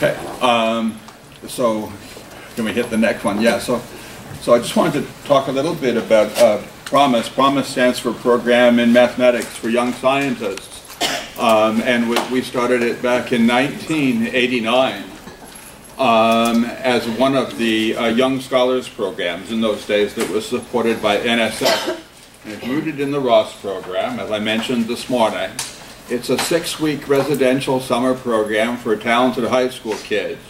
Okay, so can we hit the next one? Yeah, so I just wanted to talk a little bit about PROMISE. PROMISE stands for Program in Mathematics for Young Scientists. And we started it back in 1989 as one of the Young Scholars programs in those days that was supported by NSF. And it's rooted in the Ross program, as I mentioned this morning. It's a 6-week residential summer program for talented high school kids.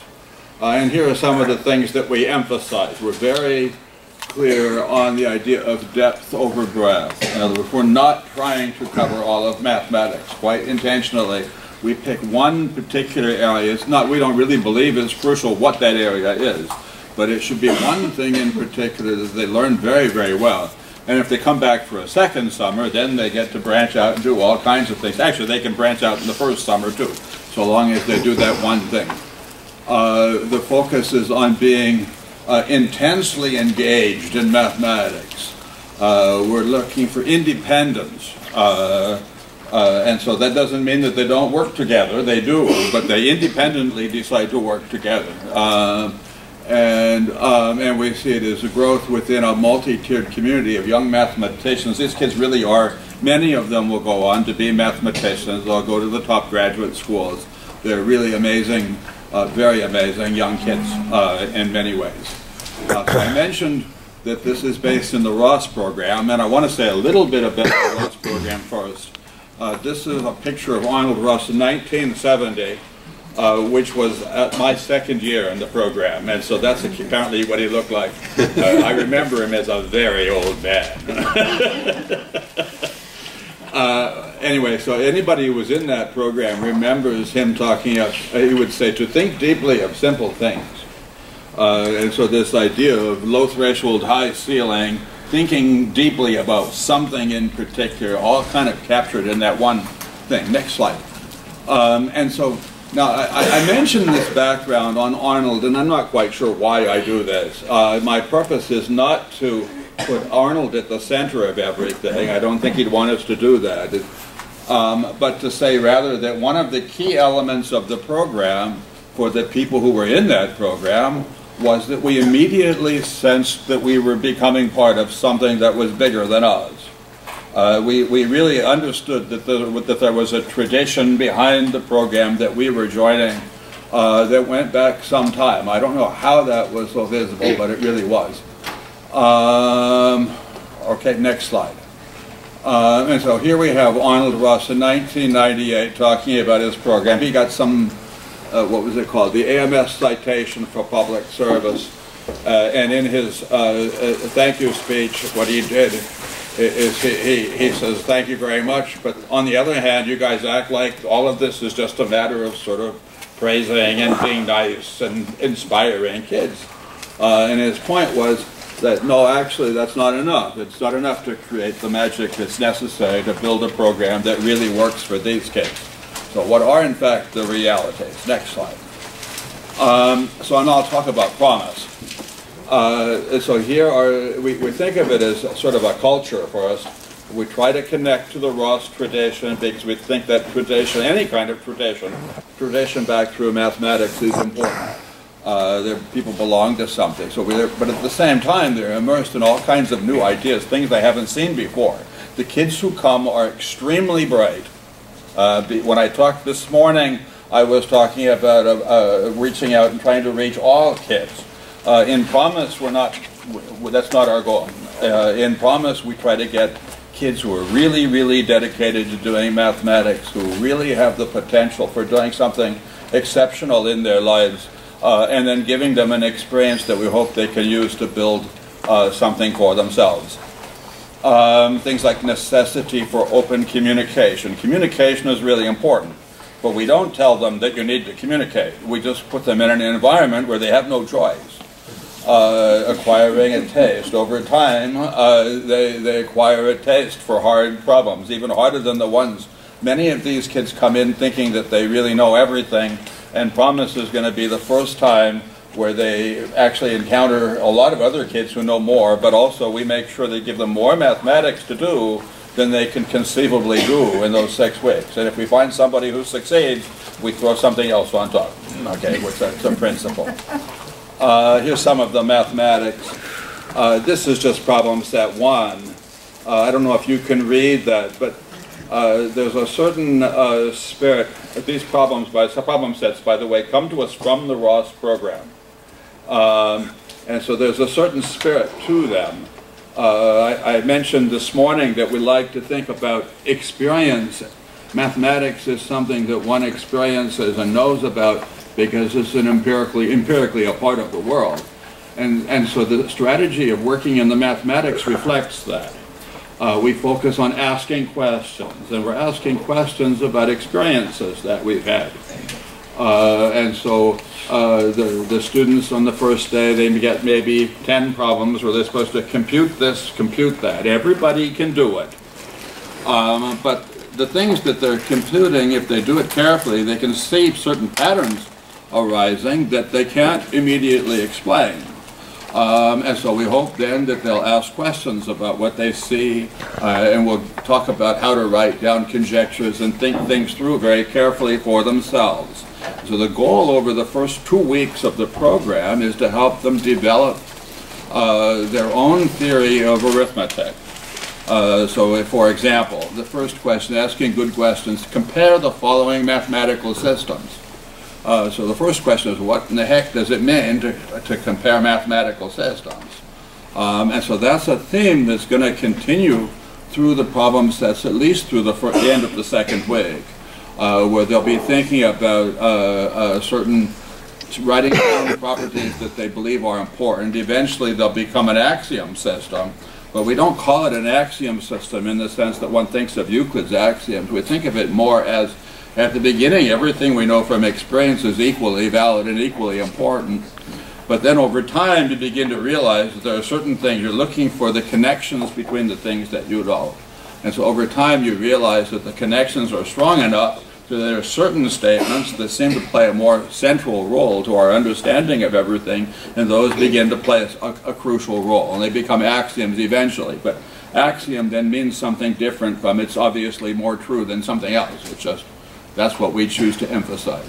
And here are some of the things that we emphasize. We're very clear on the idea of depth over breadth. In other words, we're not trying to cover all of mathematics. Quite intentionally, we pick one particular area. It's not, we don't really believe it's crucial what that area is, but it should be one thing in particular that they learn very, very well. And if they come back for a second summer, then they get to branch out and do all kinds of things. Actually, they can branch out in the first summer too, so long as they do that one thing. The focus is on being intensely engaged in mathematics. We're looking for independence. And so that doesn't mean that they don't work together. They do, but they independently decide to work together. And we see it as a growth within a multi-tiered community of young mathematicians. These kids really are, many of them will go on to be mathematicians. They'll go to the top graduate schools. They're really amazing, very amazing young kids in many ways. So I mentioned that this is based in the Ross program, and I want to say a little bit about the Ross program first. This is a picture of Arnold Ross in 1970. Which was my second year in the program, and so that's apparently what he looked like. I remember him as a very old man. Anyway, so anybody who was in that program remembers him talking about, he would say, to think deeply of simple things. And so this idea of low threshold, high ceiling, thinking deeply about something in particular, all kind of captured in that one thing. Next slide. And so, now, I mentioned this background on Arnold, and I'm not quite sure why I do this. My purpose is not to put Arnold at the center of everything. I don't think he'd want us to do that. But to say rather that one of the key elements of the program for the people who were in that program was that we immediately sensed that we were becoming part of something that was bigger than us. We really understood that there was a tradition behind the program that we were joining that went back some time. I don't know how that was so visible, but it really was. Okay, next slide. And so here we have Arnold Ross in 1998 talking about his program. He got some, what was it called? The AMS Citation for Public Service. And in his thank you speech, what he did is he says, thank you very much, but on the other hand, you guys act like all of this is just a matter of sort of praising and being nice and inspiring kids. And his point was that, no, actually, that's not enough. It's not enough to create the magic that's necessary to build a program that really works for these kids. So what are, in fact, the realities? Next slide. So now I'll talk about PROMISE. So here we think of it as sort of a culture for us. We try to connect to the Ross tradition because we think that tradition, any kind of tradition back through mathematics is important. People belong to something. So but at the same time, they're immersed in all kinds of new ideas, things they haven't seen before. The kids who come are extremely bright. When I talked this morning, I was talking about reaching out and trying to reach all kids. In PROMISE, that's not our goal. In PROMISE, we try to get kids who are really, really dedicated to doing mathematics, who really have the potential for doing something exceptional in their lives, and then giving them an experience that we hope they can use to build something for themselves. Things like necessity for open communication. Communication is really important. But we don't tell them that you need to communicate. We just put them in an environment where they have no choice. Acquiring a taste. Over time, they acquire a taste for hard problems, even harder than the ones. Many of these kids come in thinking that they really know everything, and PROMISE is going to be the first time where they actually encounter a lot of other kids who know more, but also we make sure they give them more mathematics to do than they can conceivably do in those 6 weeks. And if we find somebody who succeeds, we throw something else on top. okay, which that's a principle. Here's some of the mathematics. This is just problem set 1. I don't know if you can read that, but there's a certain spirit. These problem sets, by the way, come to us from the Ross program. And so there's a certain spirit to them. I mentioned this morning that we like to think about experience. Mathematics is something that one experiences and knows about because it's an empirically a part of the world. And so the strategy of working in the mathematics reflects that. We focus on asking questions, and we're asking questions about experiences that we've had. And so the students on the first day, they get maybe 10 problems where they're supposed to compute this, compute that. Everybody can do it. But the things that they're computing, if they do it carefully, they can see certain patterns arising that they can't immediately explain. And so we hope then that they'll ask questions about what they see, and we'll talk about how to write down conjectures and think things through very carefully for themselves. So the goal over the first 2 weeks of the program is to help them develop their own theory of arithmetic. So if, for example, the first question, asking good questions, compare the following mathematical systems. So the first question is, what in the heck does it mean to compare mathematical systems? And so that's a theme that's going to continue through the problem sets, at least through the end of the second week, where they'll be thinking about writing down the properties that they believe are important. Eventually they'll become an axiom system, but we don't call it an axiom system in the sense that one thinks of Euclid's axioms. We think of it more as, at the beginning, everything we know from experience is equally valid and equally important. But then over time, you begin to realize that there are certain things, you're looking for the connections between the things that you know. And so over time, you realize that the connections are strong enough so there are certain statements that seem to play a more central role to our understanding of everything, and those begin to play a crucial role, and they become axioms eventually. But axiom then means something different from it's obviously more true than something else. It's just, that's what we choose to emphasize.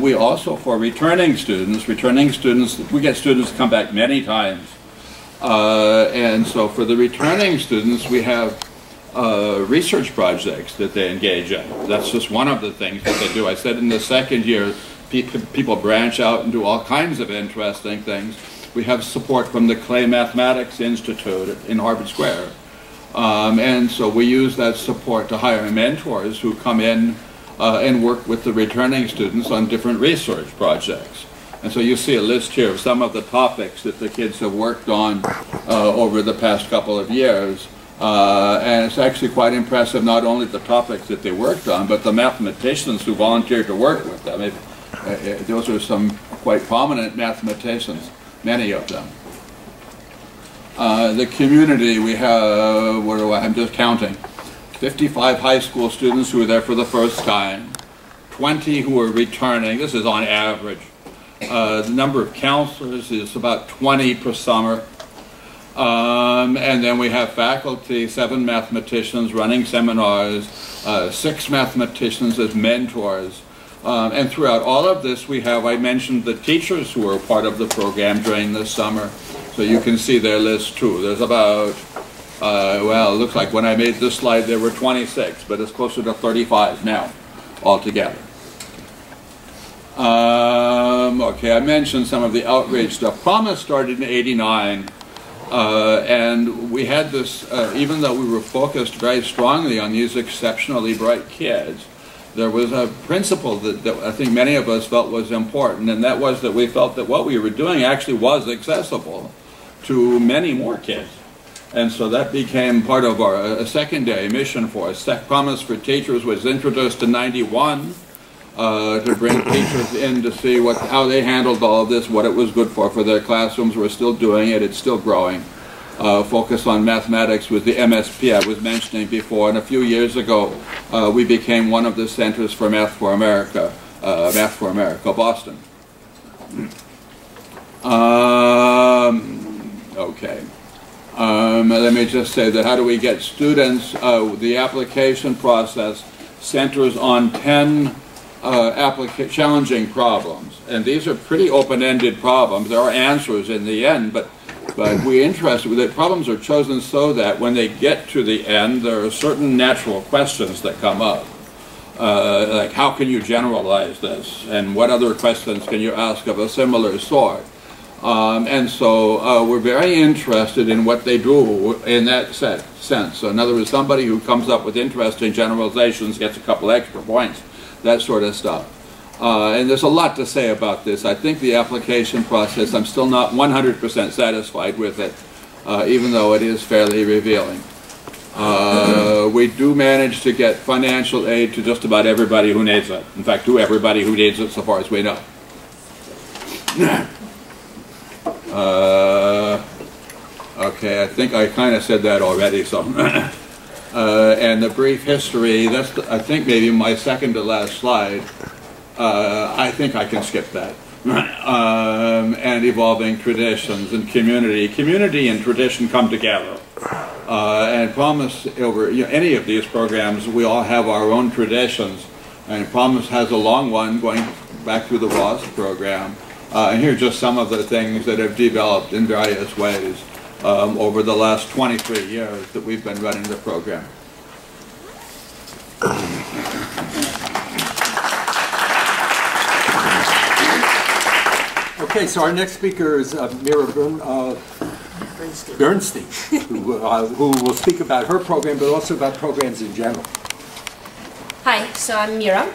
We also, for returning students, we get students come back many times. And so for the returning students, we have research projects that they engage in. That's just one of the things that they do. I said in the second year, people branch out and do all kinds of interesting things. We have support from the Clay Mathematics Institute in Harvard Square. And so we use that support to hire mentors who come in and work with the returning students on different research projects. And so you see a list here of some of the topics that the kids have worked on over the past couple of years. And it's actually quite impressive, not only the topics that they worked on, but the mathematicians who volunteered to work with them. Those are some quite prominent mathematicians, many of them. The community, we have, I'm just counting, 55 high school students who are there for the first time, 20 who are returning. This is on average. The number of counselors is about 20 per summer. And then we have faculty, 7 mathematicians running seminars, 6 mathematicians as mentors. And throughout all of this, we have, I mentioned the teachers who are part of the program during this summer. So you can see their list too. There's about, well, it looks like when I made this slide there were 26, but it's closer to 35 now altogether. Okay, I mentioned some of the outreach stuff. Promise started in '89, and we had this, even though we were focused very strongly on these exceptionally bright kids, there was a principle that I think many of us felt was important, and that was that we felt that what we were doing actually was accessible to many more kids. And so that became part of our secondary mission for us. Promise for Teachers was introduced in '91 to bring teachers in to see how they handled all of this, what it was good for their classrooms. We're still doing it. It's still growing. Focus on mathematics with the MSP I was mentioning before. And a few years ago, we became one of the centers for Math for America, Boston. Okay. Let me just say that how do we get students, the application process centers on 10 challenging problems. And these are pretty open-ended problems. There are answers in the end, but we're interested that problems are chosen so that when they get to the end, there are certain natural questions that come up. Like, how can you generalize this? And what other questions can you ask of a similar sort? And so we're very interested in what they do in that sense. So in other words, somebody who comes up with interesting generalizations gets a couple extra points, that sort of stuff. And there's a lot to say about this. I think the application process, I'm still not 100% satisfied with it, even though it is fairly revealing. We do manage to get financial aid to just about everybody who needs it. In fact, to everybody who needs it, so far as we know. Okay, I think I kind of said that already. So, and the brief history, that's, I think, maybe my second to last slide. I think I can skip that. And evolving traditions and community. Community and tradition come together. And Promise, over any of these programs, we all have our own traditions. And Promise has a long one going back through the Ross program. And here are just some of the things that have developed in various ways over the last 23 years that we've been running the program. Okay, so our next speaker is Mira Bernstein, who will speak about her program, but also about programs in general. Hi, so I'm Mira,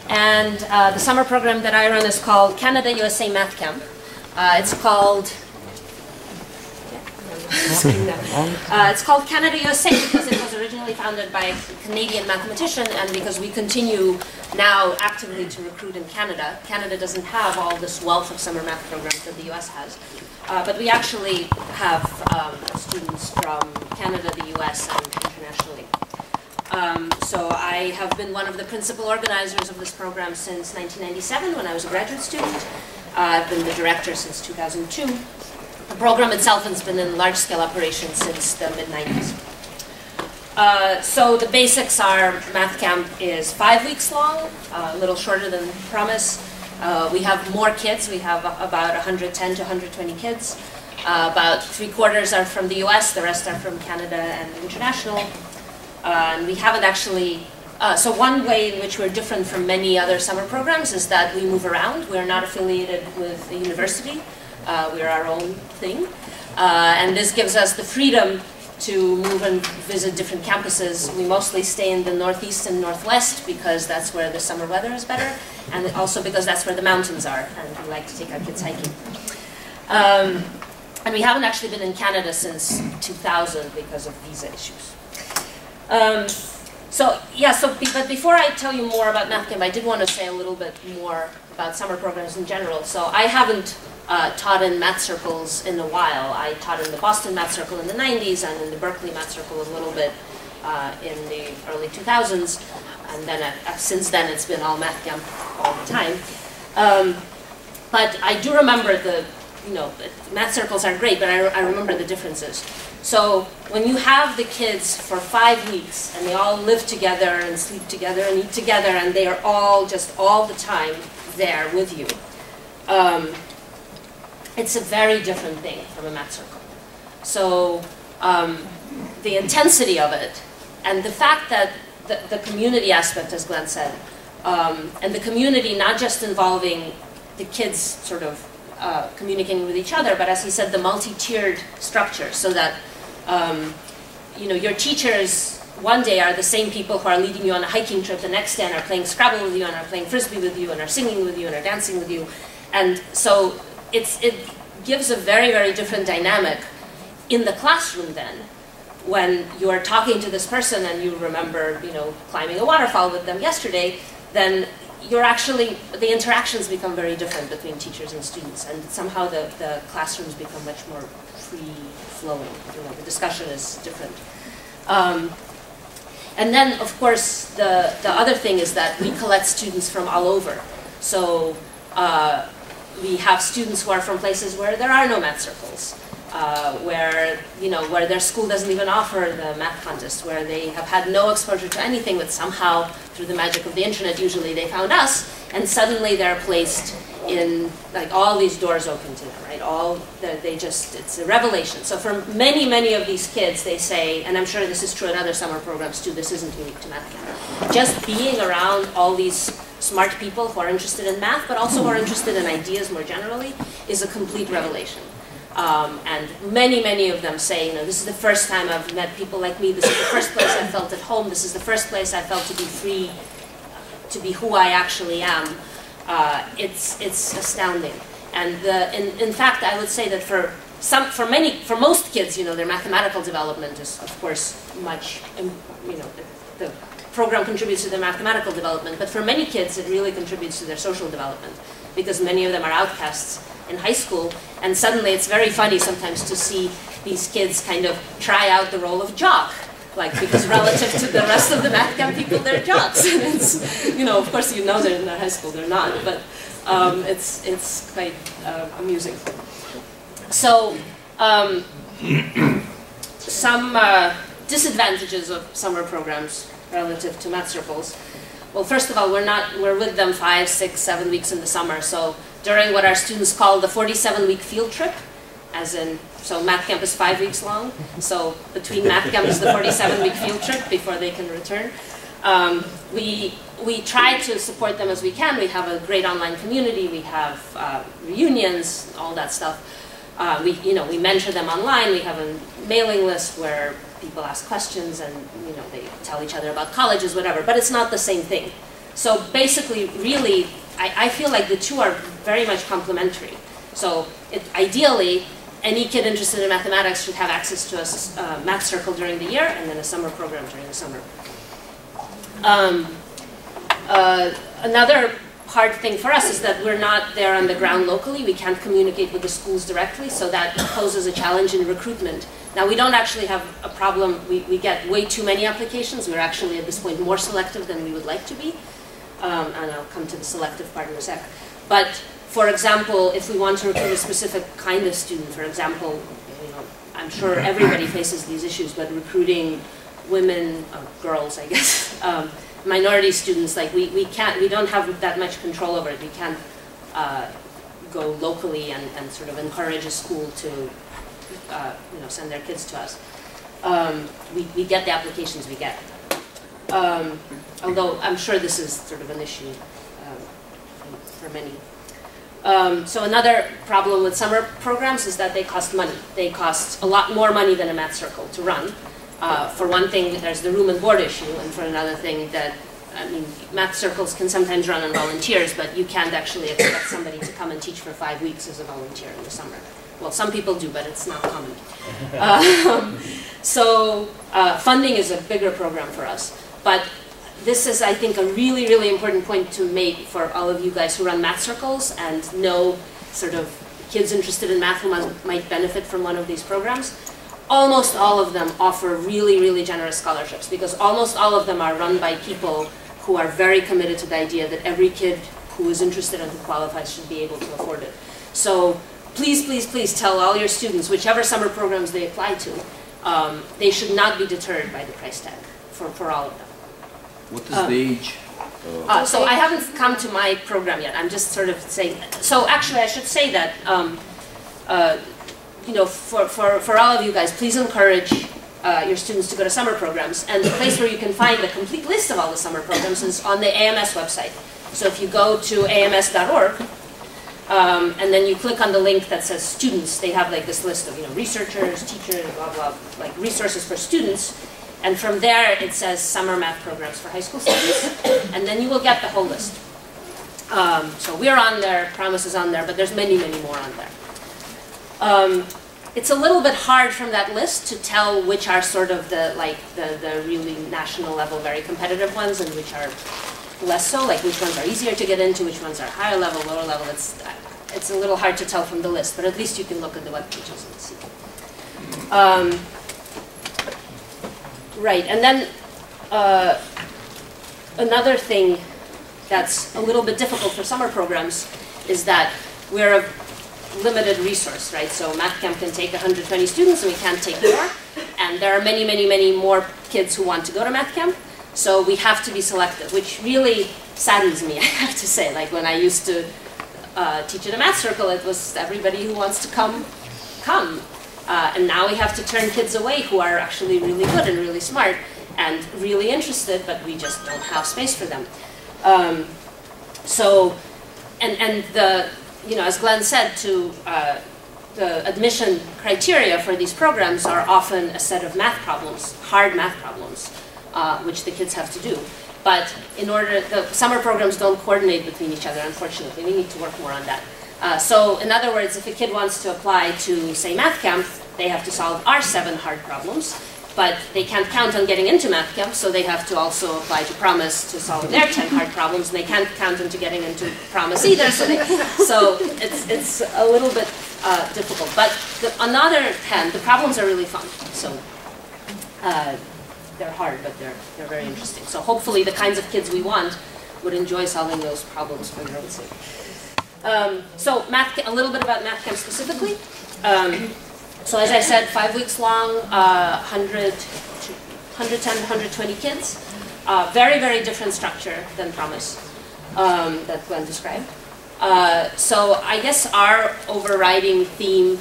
and the summer program that I run is called Canada-USA MathCamp. It's called Canada-USA because it was originally founded by a Canadian mathematician, and because we continue now actively to recruit in Canada. Canada doesn't have all this wealth of summer math programs that the US has, but we actually have students from Canada, the US, and internationally. So I have been one of the principal organizers of this program since 1997 when I was a graduate student. I've been the director since 2002. The program itself has been in large-scale operation since the mid-90s. So the basics are MathCamp is 5 weeks long, a little shorter than Promise. We have more kids. We have about 110 to 120 kids. About 3/4 are from the US, the rest are from Canada and international. And we haven't actually, so one way in which we're different from many other summer programs is that we move around. We're not affiliated with a university. We're our own thing. And this gives us the freedom to move and visit different campuses. We mostly stay in the Northeast and Northwest because that's where the summer weather is better, and also because that's where the mountains are, and we like to take our kids hiking. And we haven't actually been in Canada since 2000 because of visa issues. But before I tell you more about MathCamp, I did want to say a little bit more about summer programs in general. So I haven't taught in math circles in a while. I taught in the Boston Math Circle in the 90s and in the Berkeley Math Circle a little bit in the early 2000s. And then since then it's been all MathCamp all the time. But I do remember math circles are great, but I remember the differences. So when you have the kids for 5 weeks and they all live together and sleep together and eat together and they are all just all the time there with you, it's a very different thing from a math circle. So the intensity of it and the fact that the community aspect, as Glenn said, and the community not just involving the kids sort of communicating with each other, but as he said, the multi-tiered structure, so that your teachers one day are the same people who are leading you on a hiking trip, the next day and are playing Scrabble with you and are playing Frisbee with you and are singing with you and are dancing with you. And so it gives a very, very different dynamic in the classroom then, when you are talking to this person and you remember, climbing a waterfall with them yesterday, then the interactions become very different between teachers and students, and somehow the classrooms become much more free-flowing. The discussion is different. And then, of course, the other thing is that we collect students from all over. So we have students who are from places where there are no math circles. where their school doesn't even offer the math contest, where they have had no exposure to anything, but somehow through the magic of the internet, usually they found us, and suddenly they're placed in, like, all these doors open to them, right? It's a revelation. So for many, many of these kids, they say, and I'm sure this is true in other summer programs too, this isn't unique to MathCamp, just being around all these smart people who are interested in math, but also who are interested in ideas more generally, is a complete revelation. And many, many of them say, this is the first time I've met people like me, this is the first place I felt at home, this is the first place I felt to be free, to be who I actually am. It's astounding. And in fact, I would say that for most kids, their mathematical development is, of course, much, the program contributes to their mathematical development, but for many kids, it really contributes to their social development, because many of them are outcasts in high school, and suddenly it's very funny sometimes to see these kids kind of try out the role of jock, because relative to the rest of the MathCamp people, they're jocks. And it's, of course, they're in their high school, they're not, but it's quite amusing. So, some disadvantages of summer programs relative to math circles. Well, first of all, we're with them 5, 6, 7 weeks in the summer, so during what our students call the 47-week field trip, so MathCamp is 5 weeks long, so between MathCamp is the 47-week field trip before they can return. We try to support them as we can. We have a great online community, we have reunions, all that stuff. We mentor them online, we have a mailing list where people ask questions and they tell each other about colleges, whatever, but it's not the same thing. So basically, really, I feel like the two are very much complementary. So ideally, any kid interested in mathematics should have access to a math circle during the year and then a summer program during the summer. Another hard thing for us is that we're not there on the ground locally. We can't communicate with the schools directly, so that poses a challenge in recruitment. Now, we don't actually have a problem. We get way too many applications. We're actually, at this point, more selective than we would like to be. And I'll come to the selective part in a sec. But, for example, if we want to recruit a specific kind of student, for example, I'm sure everybody faces these issues, but recruiting women, girls, I guess, minority students, we don't have that much control over it. We can't go locally and sort of encourage a school to send their kids to us. We get the applications we get. Although I'm sure this is sort of an issue for many. So another problem with summer programs is that they cost money. They cost a lot more money than a math circle to run. For one thing, there's the room and board issue, and for another thing, math circles can sometimes run on volunteers, but you can't actually expect somebody to come and teach for 5 weeks as a volunteer in the summer. Well, some people do, but it's not common. So funding is a bigger program for us. But this is, I think, a really, really important point to make for all of you guys who run math circles and know sort of kids interested in math who might benefit from one of these programs. Almost all of them offer really, really generous scholarships, because almost all of them are run by people who are very committed to the idea that every kid who is interested and who qualifies should be able to afford it. So please, please, please tell all your students, whichever summer programs they apply to, they should not be deterred by the price tag for all of them. What is the age? So I haven't come to my program yet. I'm just sort of saying. So actually, I should say that for all of you guys, please encourage your students to go to summer programs. And the place where you can find the complete list of all the summer programs is on the AMS website. So if you go to ams.org and then you click on the link that says students, they have this list of researchers, teachers, blah blah, resources for students. And from there, it says summer math programs for high school students, and then you will get the whole list. So we're on there, Promise is on there, but there's many, many more on there. It's a little bit hard from that list to tell which are sort of the really national level, very competitive ones, and which are less so, which ones are easier to get into, which ones are higher level, lower level. It's a little hard to tell from the list, but at least you can look at the web pages and see. Right, and then another thing that's a little bit difficult for summer programs is that we're limited resource, right? So MathCamp can take 120 students and we can't take more. And there are many, many, many more kids who want to go to MathCamp. So we have to be selective, which really saddens me, I have to say. Like when I used to teach at a math circle, it was everybody who wants to come. And now we have to turn kids away who are actually really good and really smart and really interested, but we just don't have space for them. As Glenn said, the admission criteria for these programs are often a set of math problems, hard math problems, which the kids have to do. But the summer programs don't coordinate between each other, unfortunately. We need to work more on that. So in other words, if a kid wants to apply to, say, MathCamp, they have to solve our 7 hard problems, but they can't count on getting into MathCamp, so they have to also apply to Promise to solve their 10 hard problems, and they can't count into getting into Promise either, so it's a little bit difficult. But on the other hand, the problems are really fun, so they're hard, but they're very interesting. So hopefully the kinds of kids we want would enjoy solving those problems for their own sake. So a little bit about MathCamp specifically. So as I said, 5 weeks long, 110 to 120 kids. Very, very different structure than Promise that Glenn described. So I guess our overriding theme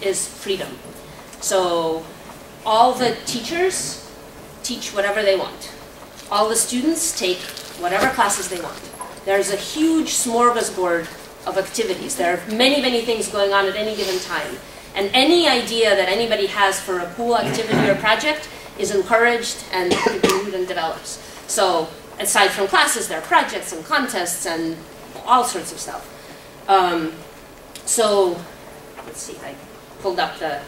is freedom. So all the teachers teach whatever they want. All the students take whatever classes they want. There's a huge smorgasbord of activities. There are many, many things going on at any given time. And any idea that anybody has for a cool activity or project is encouraged and renewed and develops. So aside from classes, there are projects and contests and all sorts of stuff. So let's see, I pulled up the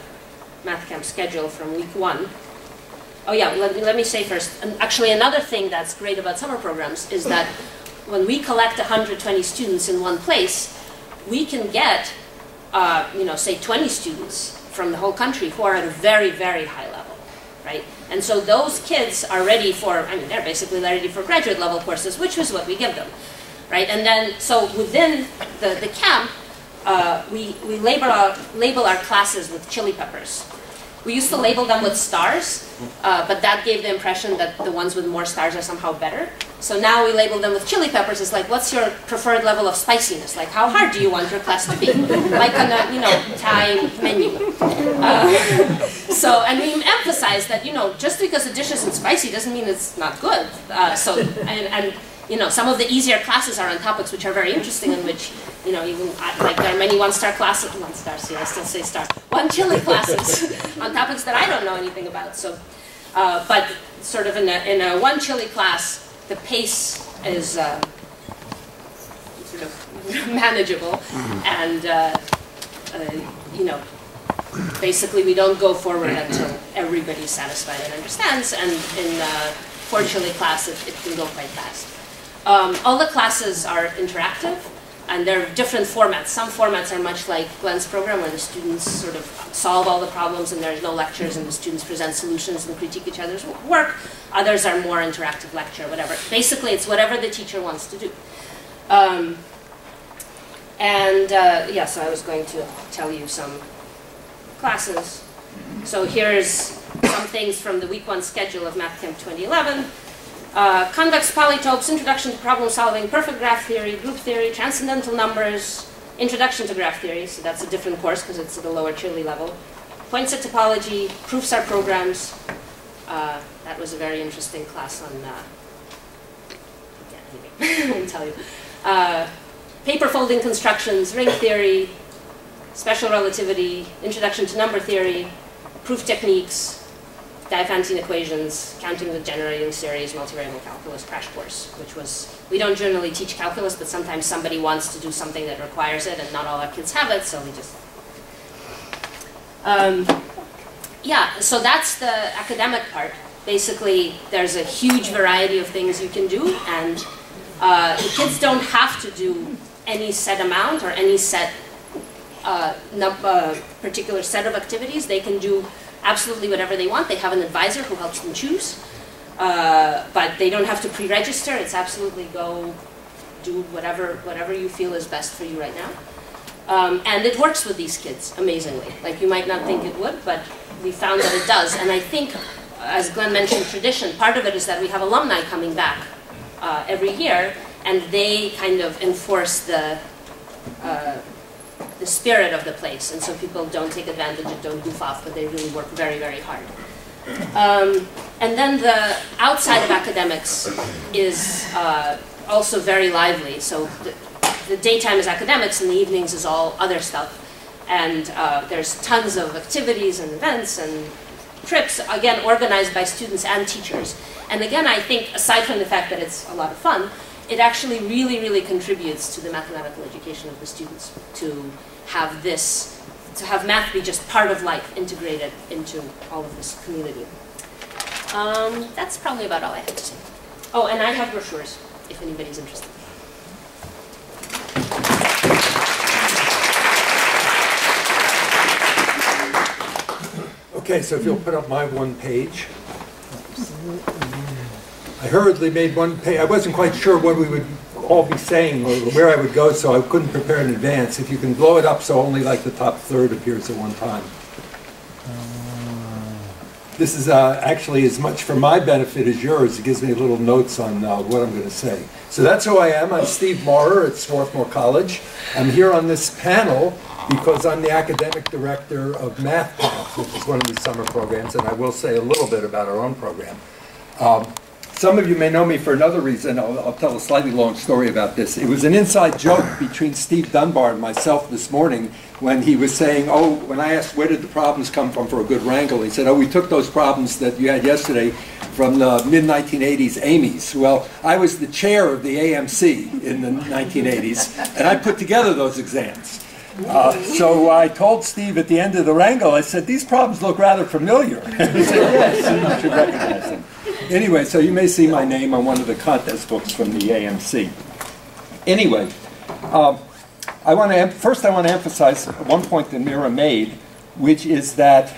MathCamp schedule from week 1. Oh yeah, let me say first, and actually another thing that's great about summer programs is that when we collect 120 students in one place, we can get, say 20 students from the whole country who are at a very, very high level, right? And so those kids are ready for, they're basically ready for graduate level courses, which is what we give them, right? And then, so within the camp, we label our classes with chili peppers. We used to label them with stars, but that gave the impression that the ones with more stars are somehow better. So now we label them with chili peppers. It's like, what's your preferred level of spiciness? Like, how hard do you want your class to be? Like on a, Thai menu. And we emphasize that, just because a dish isn't spicy doesn't mean it's not good. Some of the easier classes are on topics which are very interesting, in which, like there are many one-star classes, I still say star, one chili classes on topics that I don't know anything about. So, but sort of in a one chili class, the pace is sort of manageable, and basically we don't go forward until everybody's satisfied and understands. And in four chili class, it can go quite fast. All the classes are interactive, and they're different formats. Some formats are much like Glenn's program, where the students sort of solve all the problems and there's no lectures and the students present solutions and critique each other's work. Others are more interactive lecture, whatever. Basically, it's whatever the teacher wants to do. So I was going to tell you some classes. So here's some things from the week 1 schedule of MathCamp 2011. Convex polytopes, introduction to problem solving, perfect graph theory, group theory, transcendental numbers, introduction to graph theory, so that's a different course because it's at the lower chili level. Point set topology, proofs are programs. That was a very interesting class on, I won't tell you. Paper folding constructions, ring theory, special relativity, introduction to number theory, proof techniques, Diophantine equations, counting with generating series, multivariable calculus crash course, which was, we don't generally teach calculus, but sometimes somebody wants to do something that requires it, and not all our kids have it, so we just... so that's the academic part. Basically, there's a huge variety of things you can do, and the kids don't have to do any set amount or any set, particular set of activities. They can do absolutely whatever they want. They have an advisor who helps them choose, but they don't have to pre-register. It's absolutely go do whatever you feel is best for you right now. And it works with these kids, amazingly. Like, you might not think it would, but we found that it does. And I think, as Glenn mentioned, tradition, part of it is that we have alumni coming back every year, and they kind of enforce the spirit of the place. And so people don't take advantage and don't goof off, but they really work very, very hard. And then the outside of academics is also very lively. So the daytime is academics and the evenings is all other stuff. And there's tons of activities and events and trips, again, organized by students and teachers. And again, I think, aside from the fact that it's a lot of fun, it actually really, really contributes to the mathematical education of the students to have this, to have math be just part of life, integrated into all of this community. That's probably about all I have to say. Oh, and I have brochures, if anybody's interested. Okay, so if you'll put up my one page. I hurriedly made one page. I wasn't quite sure what we would all be saying or where I would go, so I couldn't prepare in advance. If you can blow it up so only like the top third appears at one time. This is actually as much for my benefit as yours. It gives me little notes on what I'm going to say. So that's who I am. I'm Steve Maurer at Swarthmore College. I'm here on this panel because I'm the academic director of MathCamp, which is one of the summer programs, and I will say a little bit about our own program. Some of you may know me for another reason. I'll tell a slightly long story about this. It was an inside joke between Steve Dunbar and myself this morning when he was saying, oh, when I asked where did the problems come from for a good wrangle, he said, oh, we took those problems that you had yesterday from the mid-1980s Amy's. Well, I was the chair of the AMC in the 1980s, and I put together those exams. So I told Steve at the end of the wrangle, I said, these problems look rather familiar. He said, yes, you should recognize them. Anyway, so you may see my name on one of the contest books from the AMC. Anyway, first I want to emphasize one point that Mira made, which is that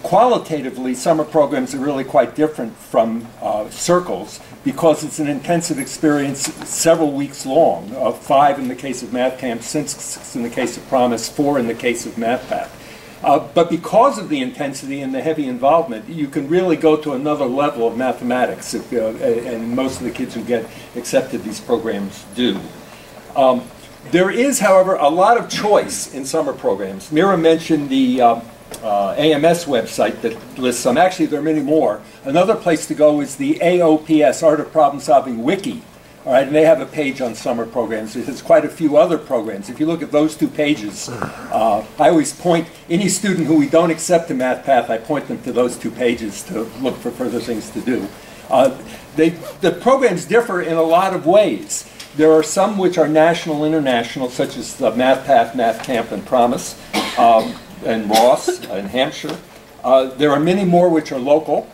qualitatively summer programs are really quite different from circles because it's an intensive experience several weeks long, 5 in the case of MathCamp, 6 in the case of Promise, 4 in the case of MathPath. But because of the intensity and the heavy involvement, you can really go to another level of mathematics, and most of the kids who get accepted these programs do. There is, however, a lot of choice in summer programs. Mira mentioned the AMS website that lists some. Actually, there are many more. Another place to go is the AOPS, Art of Problem Solving Wiki. All right, and they have a page on summer programs. There's quite a few other programs. If you look at those 2 pages, I always point any student who we don't accept to MathPath, I point them to those 2 pages to look for further things to do. The programs differ in a lot of ways. There are some which are national, international, such as the MathPath, MathCamp, and Promise, and Ross in Hampshire. There are many more which are local.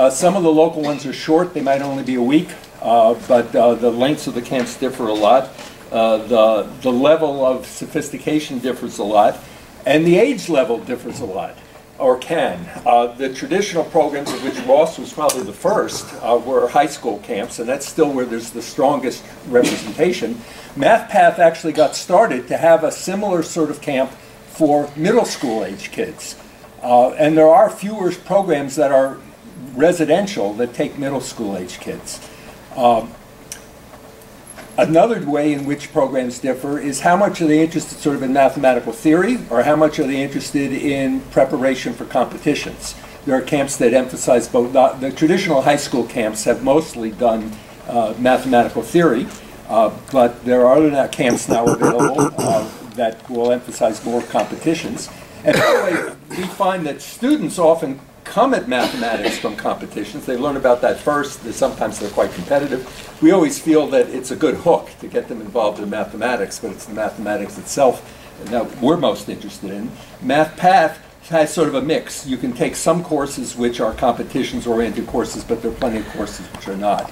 Some of the local ones are short. They might only be a week. But the lengths of the camps differ a lot. The level of sophistication differs a lot. And the age level differs a lot, or can. The traditional programs, of which Ross was probably the first, were high school camps, and that's still where there's the strongest representation. MathPath actually got started to have a similar sort of camp for middle school age kids. And there are fewer programs that are residential that take middle school age kids. Another way in which programs differ is how much are they interested sort of in mathematical theory, or how much are they interested in preparation for competitions. There are camps that emphasize both. The traditional high school camps have mostly done mathematical theory, but there are other camps now available that will emphasize more competitions. And by the way, we find that students often come at mathematics from competitions. They learn about that first. Sometimes they're quite competitive. We always feel that it's a good hook to get them involved in mathematics, but it's the mathematics itself that we're most interested in. MathPath has sort of a mix. You can take some courses which are competitions-oriented courses, but there are plenty of courses which are not.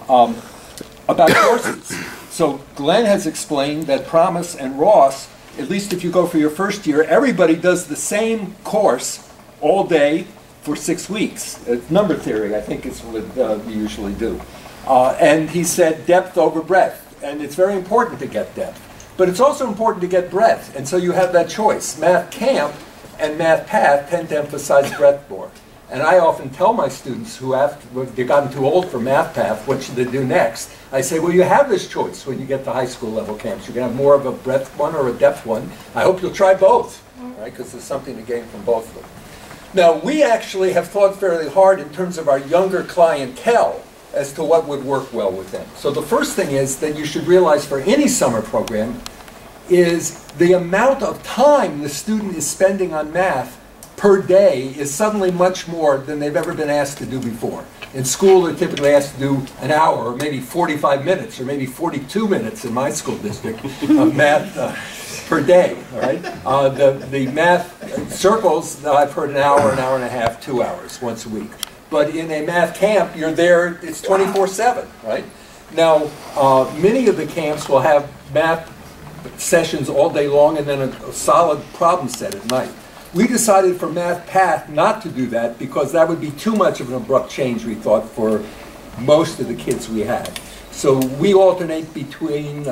About courses. So Glenn has explained that Promise and Ross, at least if you go for your first year, everybody does the same course all day for 6 weeks. It's number theory, I think, is what we usually do. And he said depth over breadth. And it's very important to get depth. But it's also important to get breadth, and so you have that choice. MathCamp and MathPath tend to emphasize breadth more. And I often tell my students who they've gotten too old for MathPath, what should they do next? I say, well, you have this choice when you get to high school level camps. You can have more of a breadth one or a depth one. I hope you'll try both, right? Because there's something to gain from both of them. Now, we actually have thought fairly hard in terms of our younger clientele as to what would work well with them. So the first thing is that you should realize for any summer program is the amount of time the student is spending on math per day is suddenly much more than they've ever been asked to do before. In school, they're typically asked to do an hour, or maybe 45 minutes, or maybe 42 minutes in my school district of math per day, all right? The math circles, I've heard an hour and a half, 2 hours once a week. But in a math camp, you're there, it's 24/7, right? Now, many of the camps will have math sessions all day long and then a solid problem set at night. We decided for MathPath not to do that because that would be too much of an abrupt change, we thought, for most of the kids we had. So we alternate between,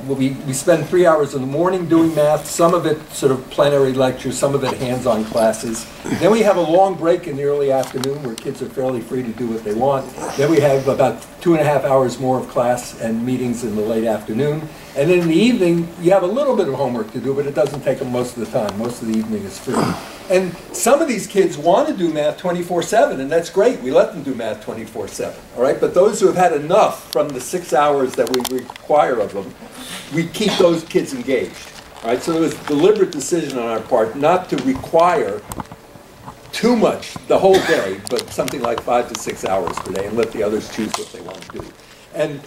we spend 3 hours in the morning doing math, some of it sort of plenary lectures, some of it hands-on classes. Then we have a long break in the early afternoon where kids are fairly free to do what they want. Then we have about 2.5 hours more of class and meetings in the late afternoon. And then in the evening, you have a little bit of homework to do, but it doesn't take them most of the time. Most of the evening is free. And some of these kids want to do math 24/7, and that's great. We let them do math 24/7, all right? But those who have had enough from the 6 hours that we require of them, we keep those kids engaged, all right? So it was a deliberate decision on our part not to require too much the whole day, but something like 5 to 6 hours per day, and let the others choose what they want to do. And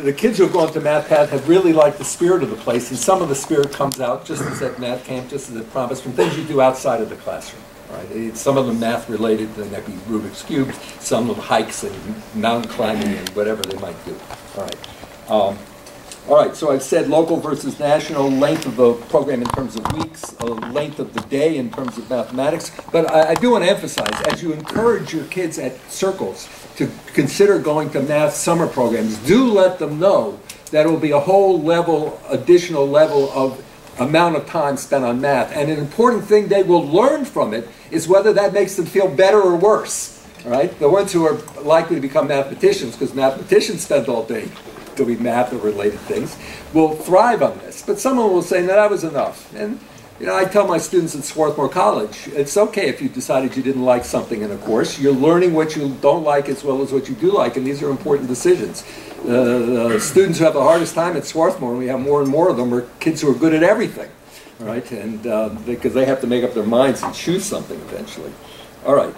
the kids who have gone to MathPath have really liked the spirit of the place, and some of the spirit comes out, just as at MathCamp, just as it promised, from things you do outside of the classroom. Right? Some of them math-related, they might be Rubik's Cubes, some of them hikes and mountain climbing and whatever they might do. All right, so I've said local versus national, length of the program in terms of weeks, length of the day in terms of mathematics, but I do want to emphasize, as you encourage your kids at circles to consider going to math summer programs, do let them know that it will be a whole level, additional level of amount of time spent on math. And an important thing they will learn from it is whether that makes them feel better or worse. Right? The ones who are likely to become mathematicians, because mathematicians spend all day doing math or related things, will thrive on this. But someone will say, no, that was enough. And you know, I tell my students at Swarthmore College, it's okay if you decided you didn't like something in a course. You're learning what you don't like as well as what you do like, and these are important decisions. Students who have the hardest time at Swarthmore, and we have more and more of them, are kids who are good at everything, right? And because they have to make up their minds and choose something eventually. All right.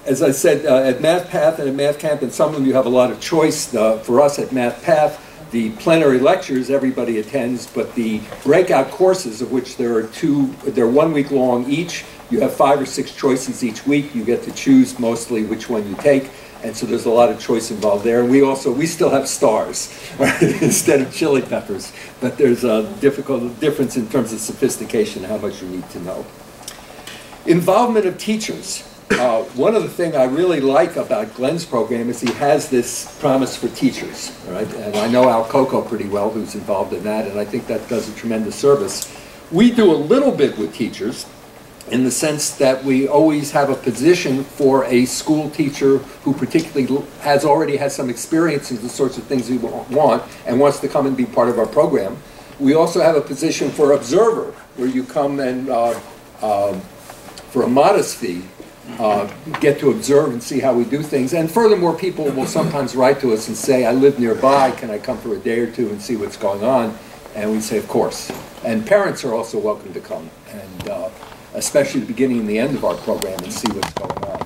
As I said, at MathPath and at MathCamp, and some of them you have a lot of choice. For us at MathPath, the plenary lectures everybody attends, but the breakout courses, of which there are two, they're 1 week long each. You have 5 or 6 choices each week. You get to choose mostly which one you take, and so there's a lot of choice involved there. And we still have stars right, instead of chili peppers, but there's a difference in terms of sophistication, how much you need to know. Involvement of teachers. One of the things I really like about Glenn's program is he has this promise for teachers, right? And I know Al Coco pretty well, who's involved in that, and I think that does a tremendous service. We do a little bit with teachers in the sense that we always have a position for a school teacher who particularly already has some experience in the sorts of things we want and wants to come and be part of our program. We also have a position for observer, where you come and, for a modest fee, get to observe and see how we do things. And furthermore, people will sometimes write to us and say, I live nearby, can I come for a day or two and see what's going on? And we say, of course. And parents are also welcome to come, and especially the beginning and the end of our program, and see what's going on.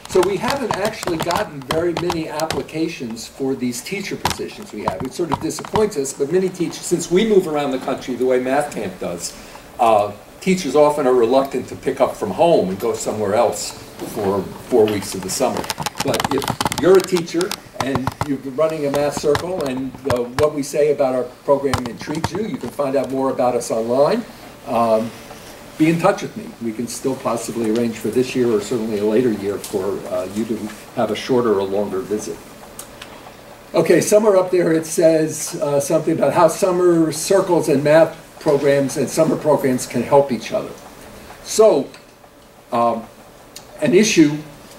So we haven't actually gotten very many applications for these teacher positions we have. It sort of disappoints us, but many teachers, since we move around the country the way MathCamp does, teachers often are reluctant to pick up from home and go somewhere else for 4 weeks of the summer. But if you're a teacher and you're running a math circle and what we say about our program intrigues you, you can find out more about us online. Be in touch with me. We can still possibly arrange for this year or certainly a later year for you to have a shorter or longer visit. Okay, somewhere up there it says something about how summer circles and math programs and summer programs can help each other. So, an issue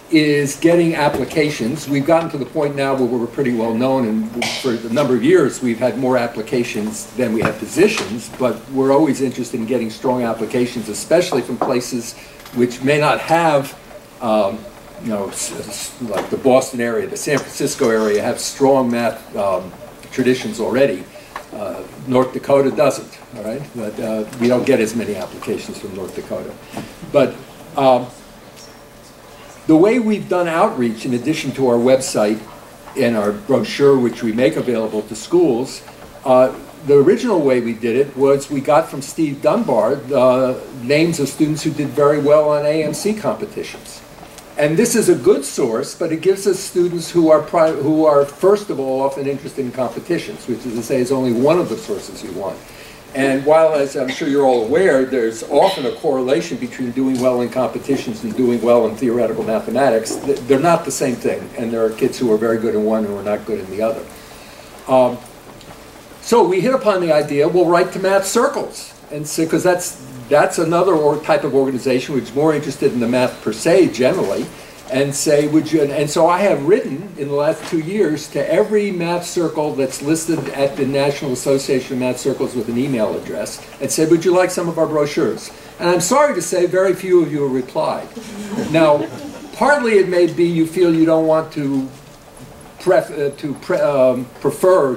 is getting applications. We've gotten to the point now where we're pretty well known, and for a number of years we've had more applications than we have positions, but we're always interested in getting strong applications, especially from places which may not have, you know, like the Boston area, the San Francisco area have strong math traditions already. North Dakota doesn't, all right? But we don't get as many applications from North Dakota. But the way we've done outreach, in addition to our website and our brochure, which we make available to schools, the original way we did it was we got from Steve Dunbar names of students who did very well on AMC competitions. And this is a good source, but it gives us students who are first of all often interested in competitions, which is to say is only one of the sources you want. And while, as I'm sure you're all aware, there's often a correlation between doing well in competitions and doing well in theoretical mathematics, they're not the same thing. And there are kids who are very good in one who are not good in the other. So we hit upon the idea, we'll write to math circles. And so, because that's another type of organization which is more interested in the math per se generally, and say, would you, and so I have written in the last 2 years to every math circle that's listed at the National Association of Math Circles with an email address, and said, would you like some of our brochures? And I'm sorry to say very few of you have replied. Now, partly it may be you feel you don't want to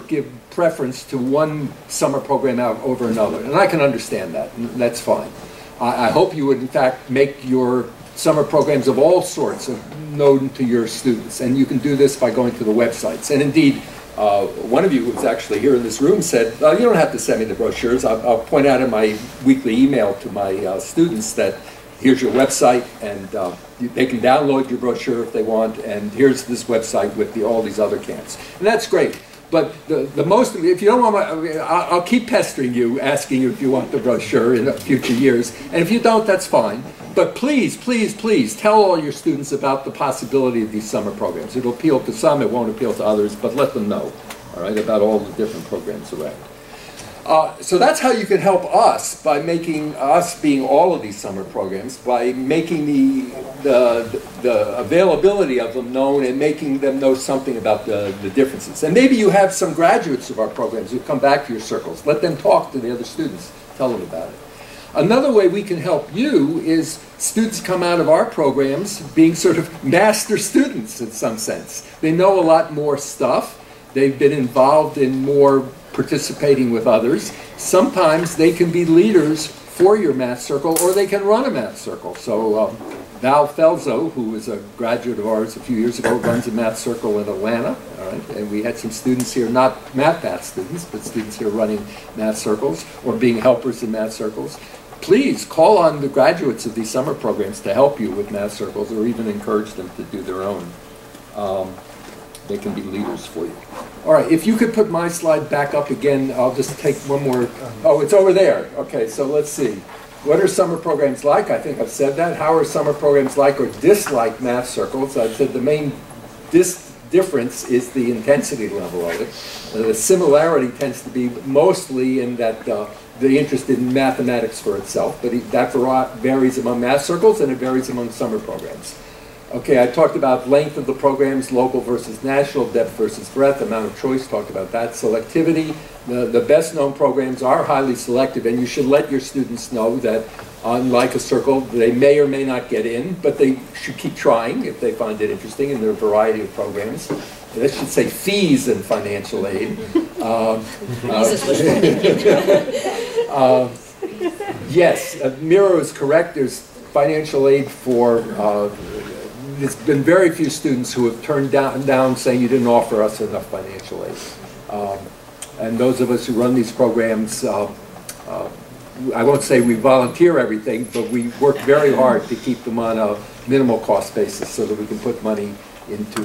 give preference to one summer program out over another, and I can understand that, and that's fine. I hope you would in fact make your summer programs of all sorts known to your students, and you can do this by going to the websites. And indeed, one of you who's actually here in this room said, you don't have to send me the brochures. I'll point out in my weekly email to my students that here's your website, and they can download your brochure if they want, and here's this website with all these other camps. And that's great. But the most, if you don't want I'll keep pestering you, asking you if you want the brochure in future years. And if you don't, that's fine. But please, please, please tell all your students about the possibility of these summer programs. It'll appeal to some, it won't appeal to others, but let them know, all right, about all the different programs around. So that's how you can help us, by making us being all of these summer programs, by making the availability of them known and making them know something about the differences. And maybe you have some graduates of our programs who come back to your circles. Let them talk to the other students. Tell them about it. Another way we can help you is students come out of our programs being sort of master students in some sense. They know a lot more stuff. They've been involved in more participating with others. Sometimes they can be leaders for your math circle, or they can run a math circle. So Val Felzo, who was a graduate of ours a few years ago, runs a math circle in Atlanta. All right? And we had some students here, not math students, but students here running math circles or being helpers in math circles. Please call on the graduates of these summer programs to help you with math circles, or even encourage them to do their own. They can be leaders for you. All right, if you could put my slide back up again, I'll just take one more. Oh, it's over there. Okay, so let's see. What are summer programs like? I think I've said that. How are summer programs like or dislike math circles? I've said the main difference is the intensity level of it. The similarity tends to be mostly in that the interest in mathematics for itself, but that varies among math circles and it varies among summer programs. Okay, I talked about length of the programs, local versus national, depth versus breadth, amount of choice, talked about that. Selectivity, the best known programs are highly selective, and you should let your students know that unlike a circle, they may or may not get in, but they should keep trying if they find it interesting in their variety of programs. I should say fees and financial aid. Yes, Miro is correct. There's financial aid for there's been very few students who have turned down saying you didn't offer us enough financial aid. And those of us who run these programs, I won't say we volunteer everything, but we work very hard to keep them on a minimal cost basis so that we can put money into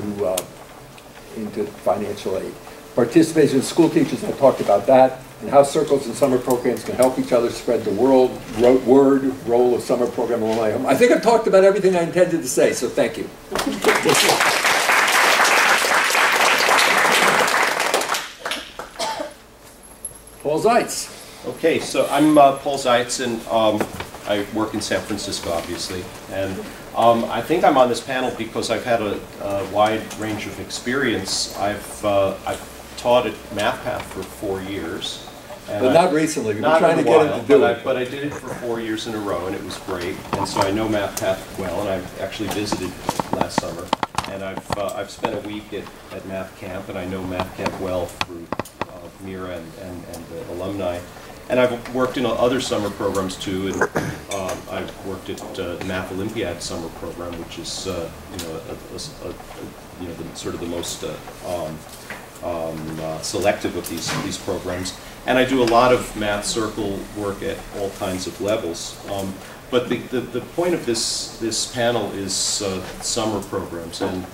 financial aid. Participation in school teachers, I talked about that, and how circles and summer programs can help each other spread the word, role of summer program along my home. I think I've talked about everything I intended to say, so thank you. Paul Zeitz. Okay, so I'm Paul Zeitz, and I work in San Francisco, obviously. And I think I'm on this panel because I've had a wide range of experience. I've taught at MathCamp for 4 years. And But not recently. We've been not trying to in a get him while, to do but it. but I did it for 4 years in a row, and it was great. And so I know MathCamp well, and I've actually visited last summer. And I've spent a week at MathCamp, and I know MathCamp well through Mira and the alumni. And I've worked in other summer programs too, and I've worked at the Math Olympiad summer program, which is the sort of the most selective of these programs. And I do a lot of math circle work at all kinds of levels. But the point of this panel is summer programs, and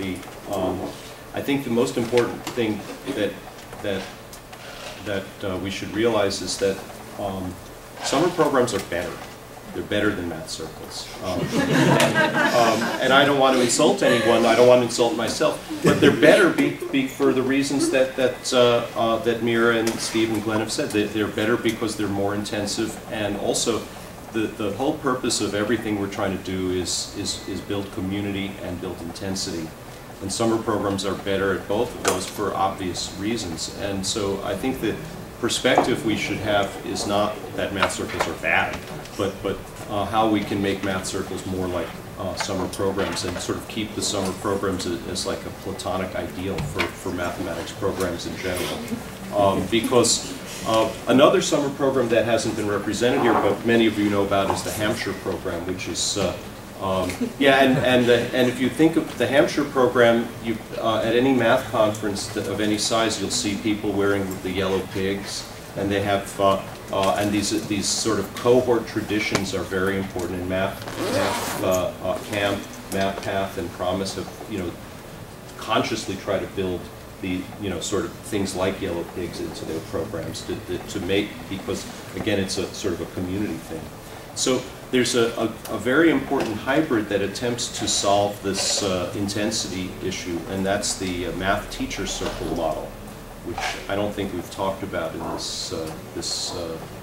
I think the most important thing that we should realize is that summer programs are better. They're better than math circles. And I don't want to insult anyone. I don't want to insult myself. But they're better for the reasons that Mira and Steve and Glenn have said. They're better because they're more intensive, and also the whole purpose of everything we're trying to do is build community and build intensity. And summer programs are better at both of those for obvious reasons. And so I think the perspective we should have is not that math circles are bad, but how we can make math circles more like summer programs, and sort of keep the summer programs as like a platonic ideal for mathematics programs in general. Because another summer program that hasn't been represented here, but many of you know about, is the Hampshire program, which is and if you think of the Hampshire program, at any math conference of any size, you'll see people wearing the yellow pigs, and they have and these sort of cohort traditions are very important in MathCamp, MathPath, and Promise have consciously try to build the sort of things like yellow pigs into their programs to make, because again it's a sort of a community thing. So there's a very important hybrid that attempts to solve this intensity issue, and that's the math teacher circle model, which I don't think we've talked about in this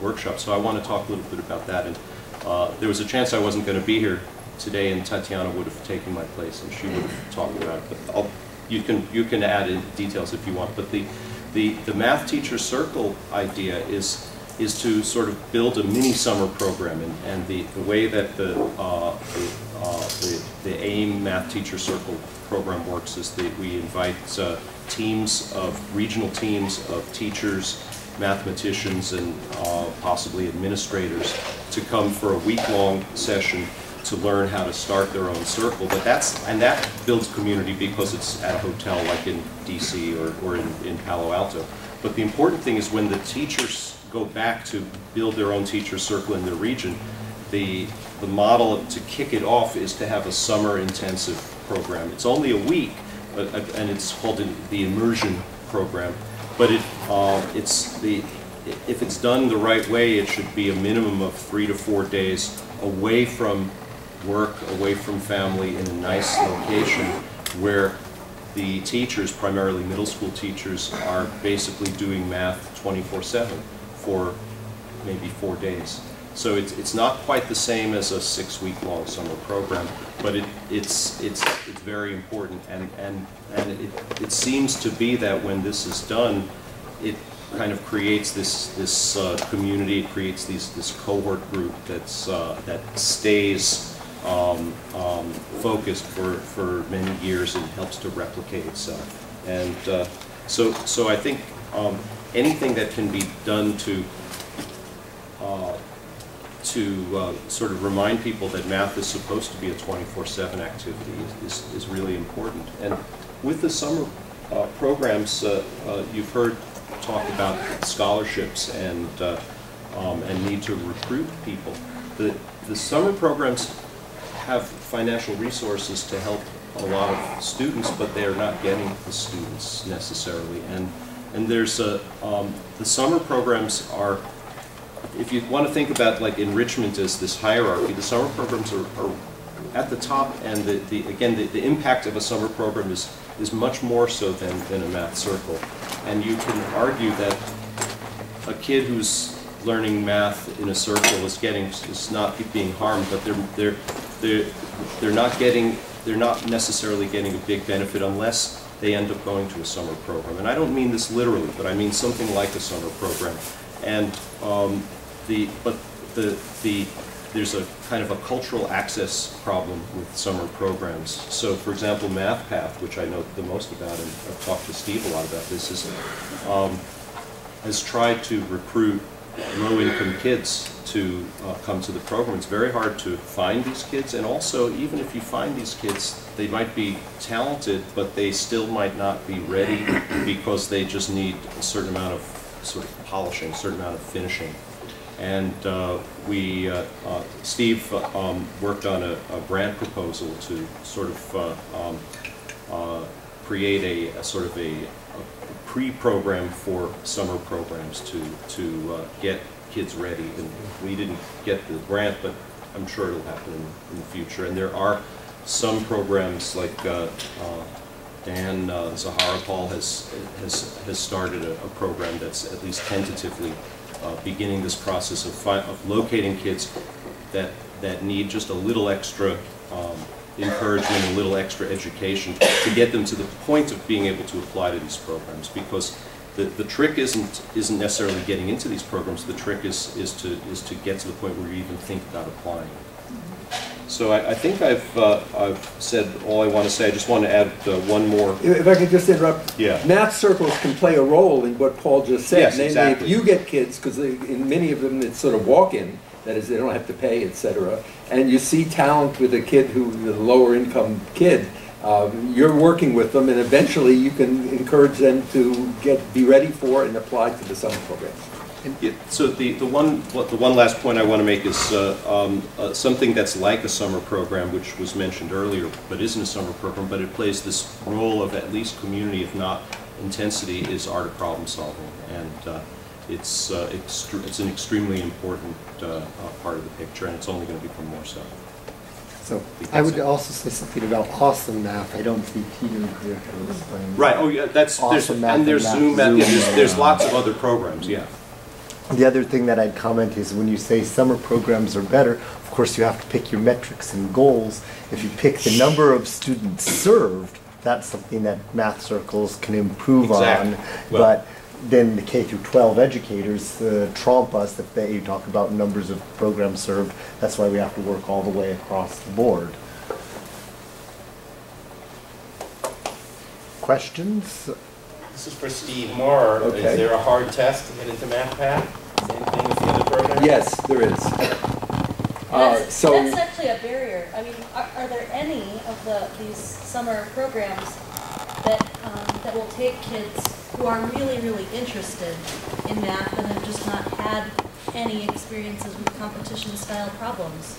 workshop. So I want to talk a little bit about that. And there was a chance I wasn't going to be here today, and Tatiana would have taken my place, and she would have talked about it. But you can add in details if you want. But the math teacher circle idea is to sort of build a mini summer program, and the way that the AIM Math Teacher Circle program works is that we invite regional teams of teachers, mathematicians, and possibly administrators to come for a week-long session to learn how to start their own circle. But that builds community because it's at a hotel like in DC or in Palo Alto. But the important thing is when the teachers go back to build their own teacher circle in their region, the model to kick it off is to have a summer intensive program. It's only a week, and it's called the immersion program. But if it's done the right way, it should be a minimum of 3 to 4 days away from work, away from family, in a nice location where the teachers, primarily middle school teachers, are basically doing math 24/7 for maybe 4 days. So it's not quite the same as a 6-week-long summer program, but it's very important, and it seems to be that when this is done, it kind of creates this community. It creates this cohort group that stays focused for many years and helps to replicate itself. And so I think anything that can be done to sort of remind people that math is supposed to be a 24/7 activity is really important. And with the summer programs, you've heard talk about scholarships and need to recruit people. The summer programs have financial resources to help a lot of students, but they're not getting the students necessarily. And there's the summer programs are, if you want to think about like enrichment as this hierarchy, the summer programs are at the top, and the impact of a summer program is much more so than a math circle. And you can argue that a kid who's learning math in a circle is not being harmed, but they're not necessarily getting a big benefit unless they end up going to a summer program. And I don't mean this literally, but I mean something like a summer program. And there's a kind of a cultural access problem with summer programs. So, for example, MathCamp, which I know the most about, and I've talked to Steve a lot about this, has tried to recruit low-income kids to come to the program. It's very hard to find these kids, and also, even if you find these kids, they might be talented, but they still might not be ready because they just need a certain amount of sort of polishing, a certain amount of finishing. And Steve worked on a grant proposal to sort of create a sort of a pre-program for summer programs to get kids ready. And we didn't get the grant, but I'm sure it'll happen in the future. And there are some programs like Dan Zaharapal has started a program that's at least tentatively beginning this process of locating kids that need just a little extra encouragement, a little extra education to get them to the point of being able to apply to these programs. Because the trick isn't necessarily getting into these programs. The trick is to get to the point where you even think about applying. So I think I've said all I want to say. I just want to add one more. If I could just interrupt. Yeah. Math circles can play a role in what Paul just said. Yes, Namely, exactly. if you get kids, because in many of them it's sort of walk-in, that is, they don't have to pay, etc., and you see talent with a kid who is a lower income kid, you're working with them, and eventually you can encourage them to be ready for and apply to the summer program. Yeah, so the one last point I want to make is something that's like a summer program, which was mentioned earlier, but isn't a summer program, but it plays this role of at least community, if not intensity, is art of problem solving, and it's an extremely important part of the picture, and it's only going to become more so. So I would also say something about awesome math. I don't see Peter here to explain. Right. Oh yeah. There's Zoom math. Yeah, there's lots of other programs. Yeah. The other thing that I'd comment is when you say summer programs are better, of course you have to pick your metrics and goals. If you pick the number of students served, that's something that math circles can improve on. Well, but then the K through 12 educators trump us if they talk about numbers of programs served. That's why we have to work all the way across the board. Questions? This is for Steve Moore. Okay. Is there a hard test to get into MathCamp? Same thing as the other program? Yes, there is. That's actually a barrier. I mean, are there any of these summer programs that will take kids who are really, really interested in math and have just not had any experiences with competition-style problems?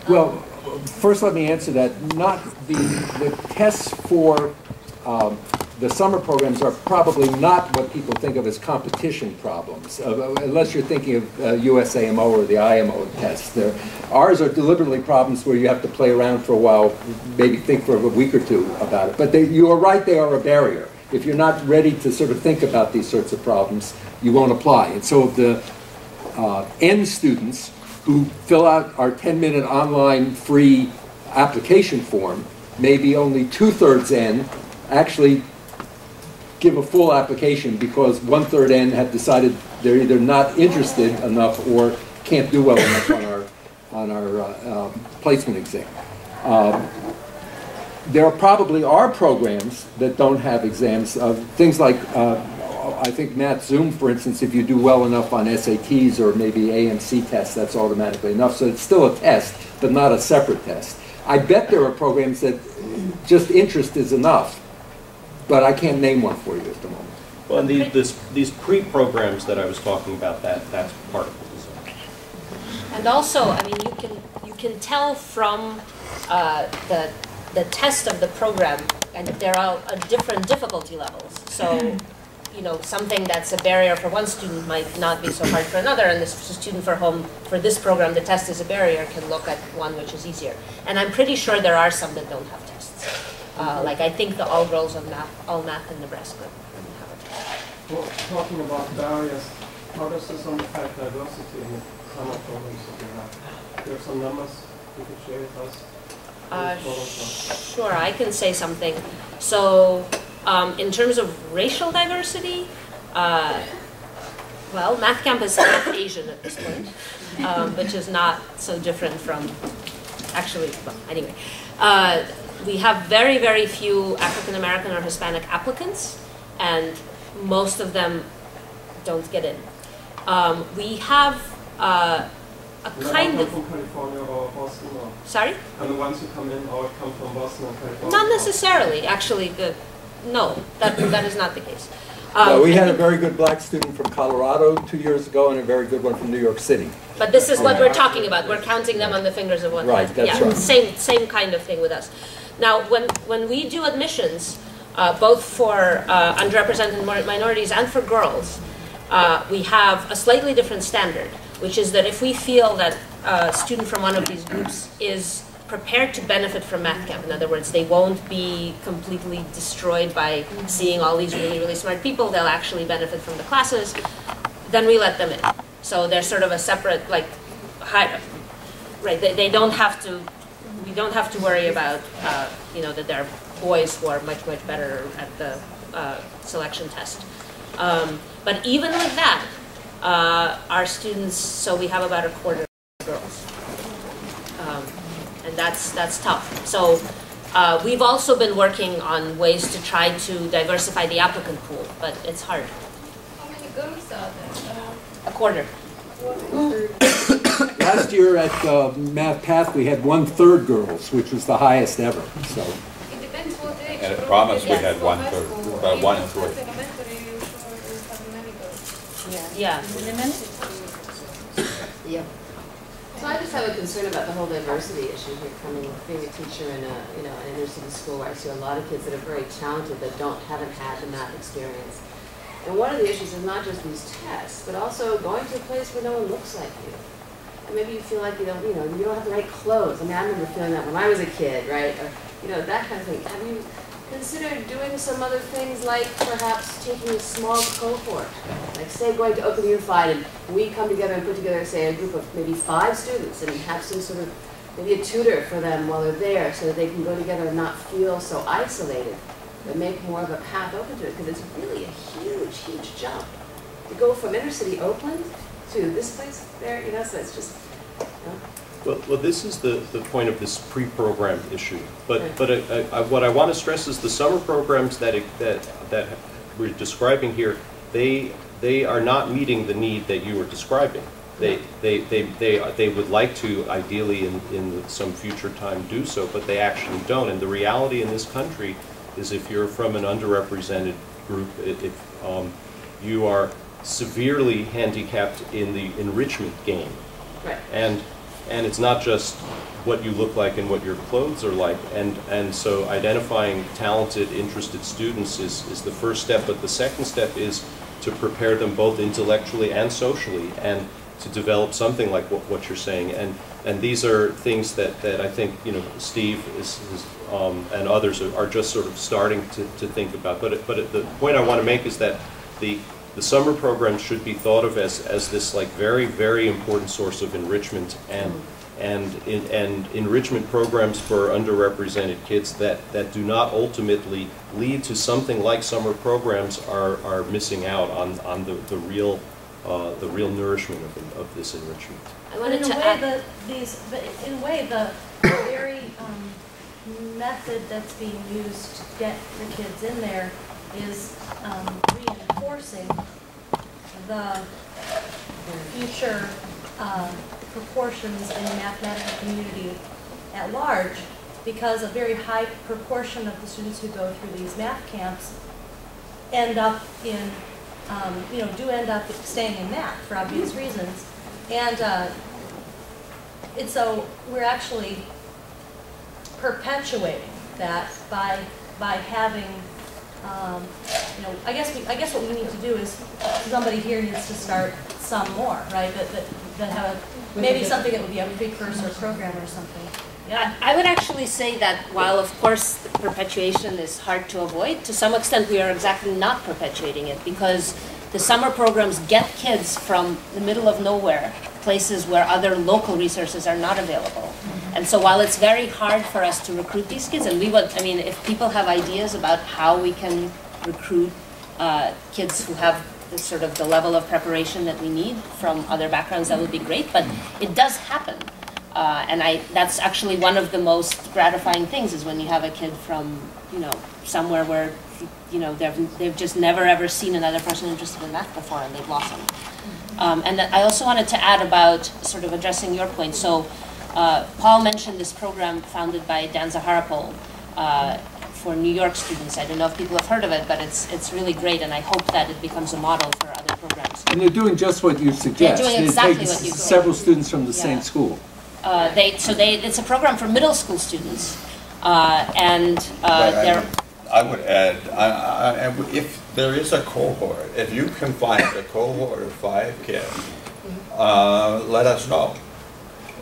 Well, first let me answer that. Not the tests for the summer programs are probably not what people think of as competition problems, unless you're thinking of USAMO or the IMO tests. Ours are deliberately problems where you have to play around for a while, maybe think for a week or two about it. But you are right, they are a barrier. If you're not ready to sort of think about these sorts of problems, you won't apply. And so the N students who fill out our 10-minute online free application form, maybe only 2/3 N actually give a full application because 1/3 N have decided they're either not interested enough or can't do well enough on our placement exam. There probably are programs that don't have exams. Things like, I think Math Zoom, for instance, if you do well enough on SATs or maybe AMC tests, that's automatically enough. So it's still a test, but not a separate test. I bet there are programs that just interest is enough, but I can't name one for you at the moment. Well, and these pre-programs that I was talking about, that's part of the design. And also, I mean, you can tell from the test of the program, and there are different difficulty levels. So, you know, something that's a barrier for one student might not be so hard for another, and this student for this program, the test is a barrier, can look at one which is easier. And I'm pretty sure there are some that don't have tests. Like I think the All Girls on All Math in Nebraska have a test. Well, talking about barriers, How does this impact diversity in the summer programs that you have? There are some numbers you could share with us? Sure, I can say something. So, in terms of racial diversity, well, MathCamp is half Asian at this point, which is not so different from, actually, well, anyway. We have very, very few African American or Hispanic applicants, and most of them don't get in. We have a kind of... from California or Boston? Or? Sorry? And the ones who come in all come from Boston or California? Not necessarily, actually. No, that is not the case. We had a very good black student from Colorado 2 years ago and a very good one from New York City. But this is what we're talking about. We're counting them on the fingers of one hand. Right, that's right. Same kind of thing with us. Now, when we do admissions, both for underrepresented minorities and for girls, we have a slightly different standard, which is that if we feel that a student from one of these groups is prepared to benefit from MathCamp, in other words, they won't be completely destroyed by seeing all these really, really smart people, they'll actually benefit from the classes, then we let them in. So they're sort of a separate, like, right, they don't have to, we don't have to worry about, you know, that there are boys who are much, much better at the selection test. But even with that, our students, so we have about a quarter of girls. And that's tough. So we've also been working on ways to try to diversify the applicant pool, but it's hard. How many girls are there? A quarter. Last year at MathPath, we had 1/3 girls, which was the highest ever. So. It depends what age. And at Promise we had 1/3, about 1 in 3. Elementary, you have many girls. Yeah. Yeah. So I just have a concern about the whole diversity issue here, being a teacher in an inner city school where I see a lot of kids that are very talented that haven't had the math experience. And one of the issues is not just these tests, but also going to a place where no one looks like you. And maybe you feel like you don't have the right clothes. I mean, I remember feeling that when I was a kid, right? Or, that kind of thing. Have you considered doing some other things like perhaps taking a small cohort? Like say going to Oakland Unified and we come together and put together, say, a group of maybe 5 students and have some sort of, maybe a tutor for them while they're there so that they can go together and not feel so isolated, but make more of a path open to it, because it's really a huge, huge jump to go from inner city Oakland to this place there, so it's just, Well, this is the point of this pre-programmed issue. But what I want to stress is the summer programs that we're describing here, they are not meeting the need that you were describing. They would like to ideally in some future time do so, but they actually don't. And the reality in this country is if you're from an underrepresented group, if you are severely handicapped in the enrichment game. right. And it's not just what you look like and what your clothes are like. And so identifying talented, interested students is the first step. But the second step is to prepare them both intellectually and socially, and to develop something like what you're saying. And these are things that I think Steve and others are just sort of starting to think about. But the point I want to make is that the summer program should be thought of as this like very, very important source of enrichment and enrichment programs for underrepresented kids that do not ultimately lead to something like summer programs are missing out on the real nourishment of this enrichment. I wanted in to a way, add, the very method that's being used to get the kids in there is reinforcing the future proportions in the mathematical community at large, because a very high proportion of the students who go through these math camps end up in, do end up staying in math for obvious reasons. And so we're actually perpetuating that by having, I guess what we need to do is somebody here needs to start some more, right? That have maybe something that would be a precursor program or something. Yeah. I would actually say that while of course the perpetuation is hard to avoid, to some extent we are exactly not perpetuating it, because the summer programs get kids from the middle of nowhere, places where other local resources are not available. And so while it's very hard for us to recruit these kids, and we would, I mean, if people have ideas about how we can recruit kids who have the sort of the level of preparation that we need from other backgrounds, that would be great, but it does happen. And that's actually one of the most gratifying things, is when you have a kid from, you know, somewhere where, you know, they've just never ever seen another person interested in math before, and they blossom. And I also wanted to add about sort of addressing your point. So Paul mentioned this program founded by Dan Zaharapol for New York students. I don't know if people have heard of it, but it's really great, and I hope that it becomes a model for other programs. And they're doing just what you suggest. They're doing exactly taking what you say. several students from the Yeah. same school. It's a program for middle school students, and they're. I would add, if there is a cohort, if you can find a cohort of 5 kids, let us know.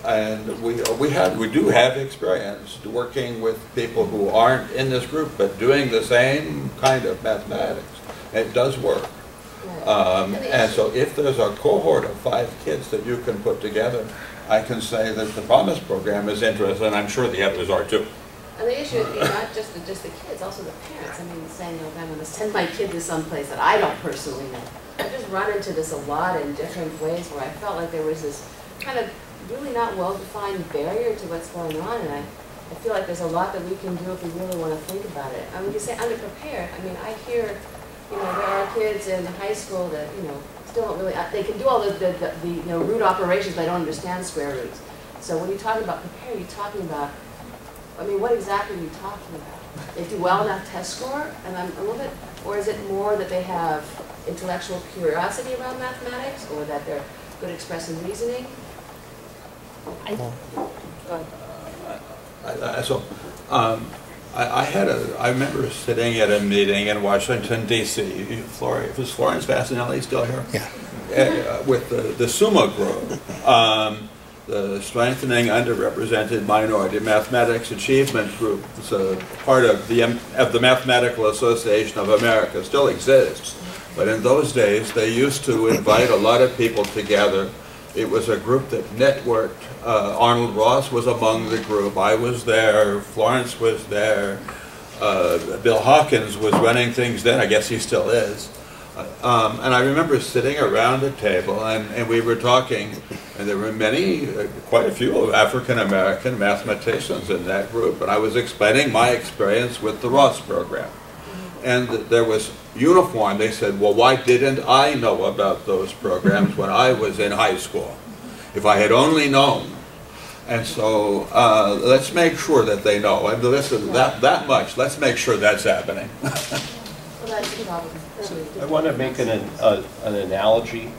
And we do have experience working with people who aren't in this group but doing the same kind of mathematics. It does work. And so if there's a cohort of 5 kids that you can put together, I can say that the Promise program is interested, and I'm sure the others are too. And the issue is not just the kids, also the parents. I mean, saying, oh, I'm going to send my kid to someplace that I don't personally know. I've just run into this a lot in different ways where I felt like there was this kind of really not well-defined barrier to what's going on, and I feel like there's a lot that we can do if we really want to think about it. I mean, you say underprepared. I mean, I hear, you know, there are kids in high school that, you know, still don't really, they can do all the you know, root operations, but they don't understand square roots. So when you talk about prepared, you're talking about, I mean, what exactly are you talking about? They do well enough test score, and I'm a little bit, or is it more that they have intellectual curiosity around mathematics, or that they're good at expressing reasoning? I remember sitting at a meeting in Washington, D.C. Was Florence Vassinelli still here? Yeah. With the SUMA group, the Strengthening Underrepresented Minority Mathematics Achievement Group. It's a part of the Mathematical Association of America. It still exists. But in those days, they used to invite a lot of people together. It was a group that networked. Arnold Ross was among the group. I was there. Florence was there. Bill Hawkins was running things then. I guess he still is. And I remember sitting around a table, and we were talking, and there were quite a few African-American mathematicians in that group, and I was explaining my experience with the Ross program. And there was uniform. They said, well, why didn't I know about those programs when I was in high school? If I had only known. And so let's make sure that they know. And listen, that much, let's make sure that's happening. I want to make an analogy.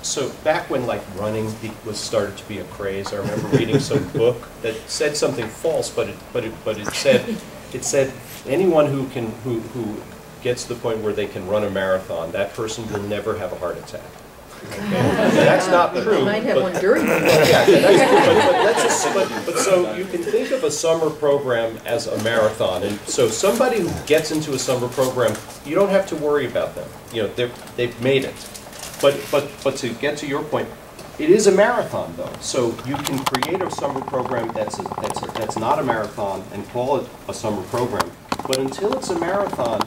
So back when like running started to be a craze, I remember reading some book that said something false, but it said anyone who gets to the point where they can run a marathon, that person will never have a heart attack. Okay. That's not true. You might have one during the yeah, that's true. But so you can think of a summer program as a marathon, and so somebody who gets into a summer program, you don't have to worry about them. You know, they've made it. But to get to your point, it is a marathon though. So you can create a summer program that's not a marathon and call it a summer program. But until it's a marathon,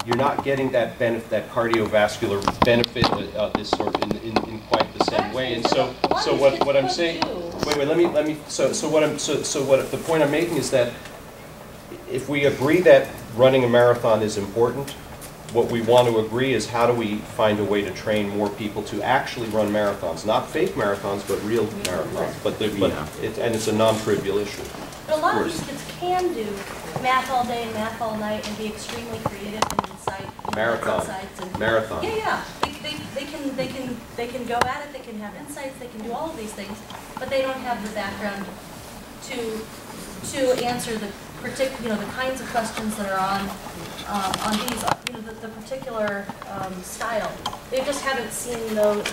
you're not getting that benefit, that cardiovascular benefit, this sort of in quite the same way. And so what I'm saying, let me. So what the point I'm making is that if we agree that running a marathon is important, what we want to agree is how do we find a way to train more people to actually run marathons, not fake marathons, but real marathons. And it's a non-trivial issue. But a lot of these kids can do math all day and math all night and be extremely creative and insight. Marathon. Yeah. They can go at it. They can have insights. They can do all of these things, but they don't have the background to answer the the kinds of questions that are on these the particular style. They just haven't seen those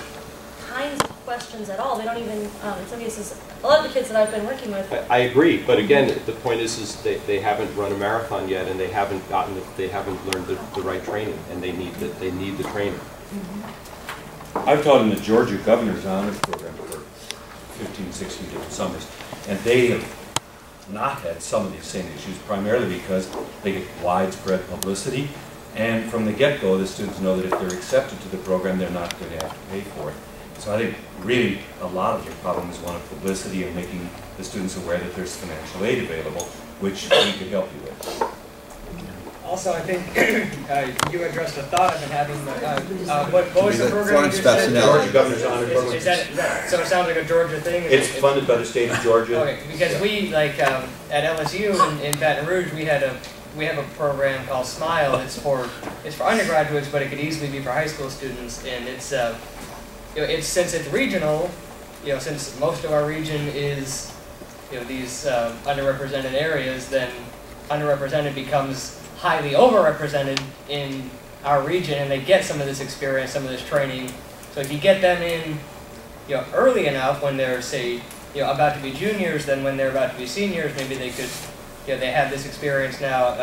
kinds of questions at all. They don't even in some cases a lot of the kids that I've been working with. I agree, but again, the point is they haven't run a marathon yet, and they haven't learned the right training, and they need the training. I've taught in the Georgia Governor's Honors Program for 15, 16 different summers, and they have not had some of these same issues, primarily because they get widespread publicity, and from the get-go, the students know that if they're accepted to the program, they're not going to have to pay for it. So I think really a lot of your problem is one of publicity and making the students aware that there's financial aid available, which we could help you with. Also, I think you addressed a thought I've been having. What was the program you just said? Georgia Governor's Honor Program. Is that, so it sounds like a Georgia thing? It's funded by the state of Georgia. Okay, because we, like, at LSU in Baton Rouge, we have a program called SMILE. It's for undergraduates, but it could easily be for high school students, and it's since it's regional, since most of our region is these underrepresented areas, then underrepresented becomes highly overrepresented in our region, and they get some of this experience, some of this training. So if you get them in, early enough when they're, say, about to be juniors, then when they're about to be seniors, maybe they could, they have this experience now.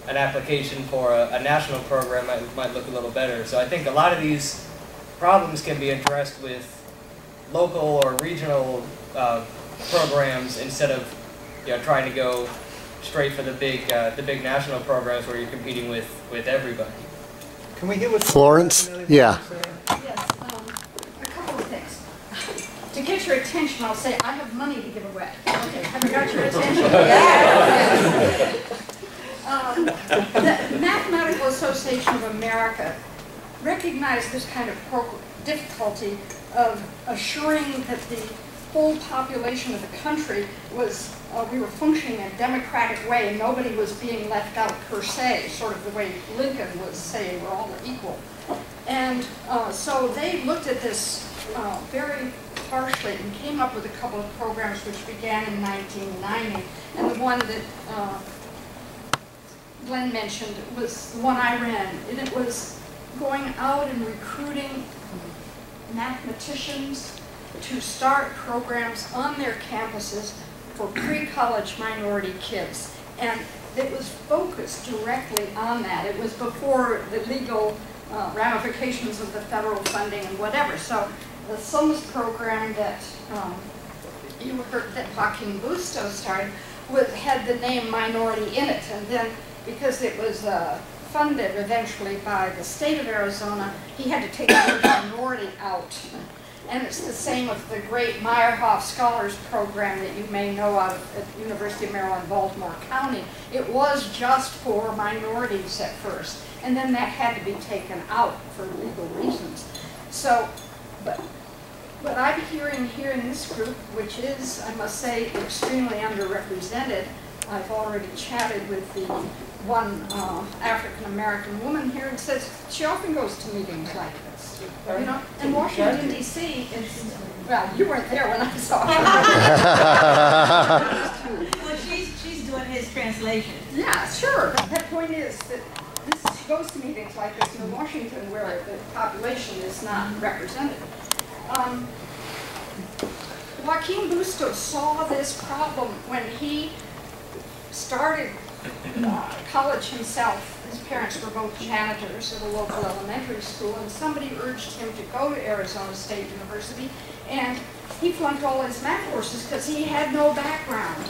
An application for a national program might look a little better. So I think a lot of these problems can be addressed with local or regional programs instead of trying to go straight for the big national programs where you're competing with everybody. Can we hear what Florence? Yeah. Yes, a couple of things. To get your attention, I'll say I have money to give away. Okay, have I got your attention? Yeah. The Mathematical Association of America recognized this kind of difficulty of assuring that the whole population of the country was, we were functioning in a democratic way and nobody was being left out per se, sort of the way Lincoln was saying we're all equal. And so they looked at this very harshly and came up with a couple of programs which began in 1990. And the one that Glenn mentioned was the one I ran, and it was going out and recruiting mathematicians to start programs on their campuses for pre-college minority kids. And it was focused directly on that. It was before the legal ramifications of the federal funding and whatever. So the SOMAS program that you heard that Joaquin Busto started had the name minority in it. And then because it was funded eventually by the state of Arizona, he had to take the word minority out. And it's the same with the great Meyerhoff Scholars Program that you may know of at the University of Maryland, Baltimore County. It was just for minorities at first, and then that had to be taken out for legal reasons. So, but what I'm hearing here in this group, which is, I must say, extremely underrepresented, I've already chatted with the one African-American woman here and says she often goes to meetings like this. You know, and Washington, D.C. is, well, you weren't there when I saw her. Well, she's doing his translation. Yeah, sure. But the point is that she goes to meetings like this in Washington where the population is not represented. Joaquin Busto saw this problem when he started college himself. His parents were both janitors at a local elementary school, and somebody urged him to go to Arizona State University, and he flunked all his math courses because he had no background.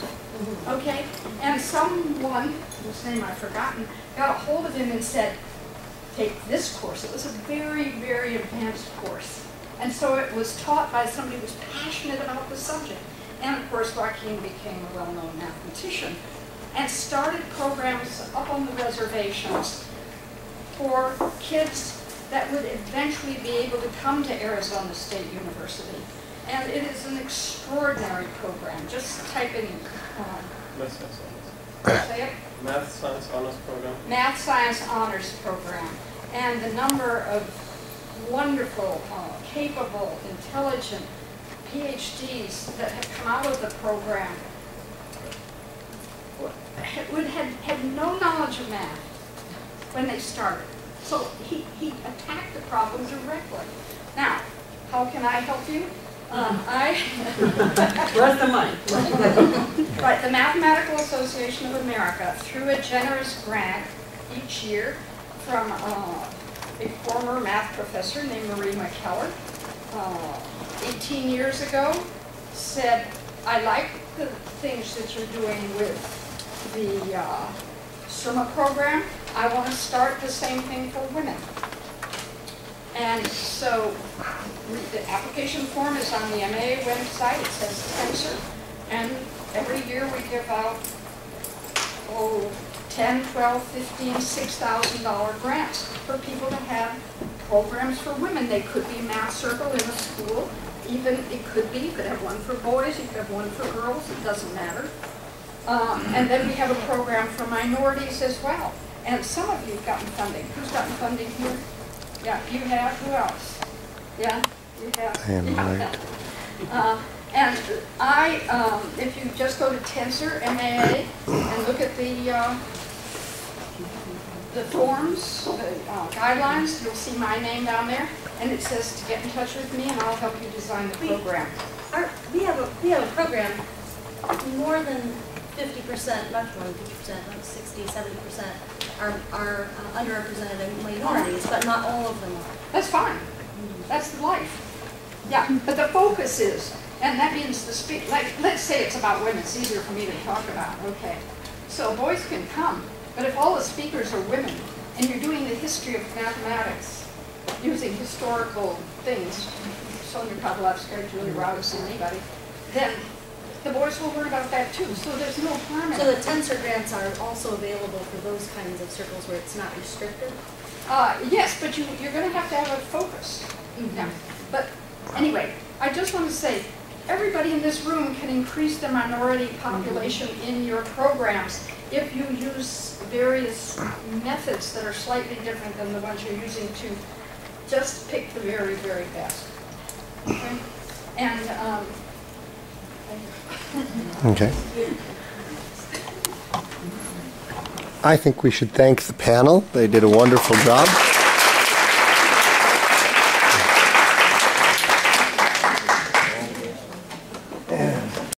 Okay? And someone, whose name I've forgotten, got a hold of him and said, take this course. It was a very, very advanced course. And so it was taught by somebody who was passionate about the subject. And of course, Joaquin became a well-known mathematician and started programs up on the reservations for kids that would eventually be able to come to Arizona State University. And it is an extraordinary program. Just type in, say it? Math Science Honors Program. Math Science Honors Program. And the number of wonderful, capable, intelligent PhDs that have come out of the program had no knowledge of math when they started. So he attacked the problem directly. Now, how can I help you? Where's the money? Right, the Mathematical Association of America, through a generous grant each year from a former math professor named Marie McKellar, 18 years ago, said, I like the things that you're doing with the summer program. I want to start the same thing for women. And so the application form is on the MA website. It says Tensor. And every year we give out, $10, $12, $15, $6,000 grants for people to have programs for women. They could be math circle in a school. Even it could be, you could have one for boys, you could have one for girls, it doesn't matter. And then we have a program for minorities as well. And some of you have gotten funding. Who's gotten funding here? Yeah, you have. Who else? Yeah, you have. I am right. And if you just go to Tensor, MAA, and look at the forms, the guidelines, you'll see my name down there, and it says to get in touch with me, and I'll help you design the program. We have a program more than 50%, much more than 50%, like 60, 70% are underrepresented minorities, but not all of them are. That's fine. That's the life. Yeah, but the focus is, and that means like, let's say it's about women. It's easier for me to talk about. Okay. So boys can come, but if all the speakers are women, and you're doing the history of mathematics using historical things, Sonia Pavlovska, Julie Rouse, and anybody, then the boys will learn about that too. So there's no harm in So it. the Tensor grants are also available for those kinds of circles where it's not restricted? Yes, but you're going to have a focus. Yeah. But anyway, I just want to say, everybody in this room can increase the minority population in your programs if you use various methods that are slightly different than the ones you're using to just pick the very, very best. Okay? And Okay. I think we should thank the panel. They did a wonderful job.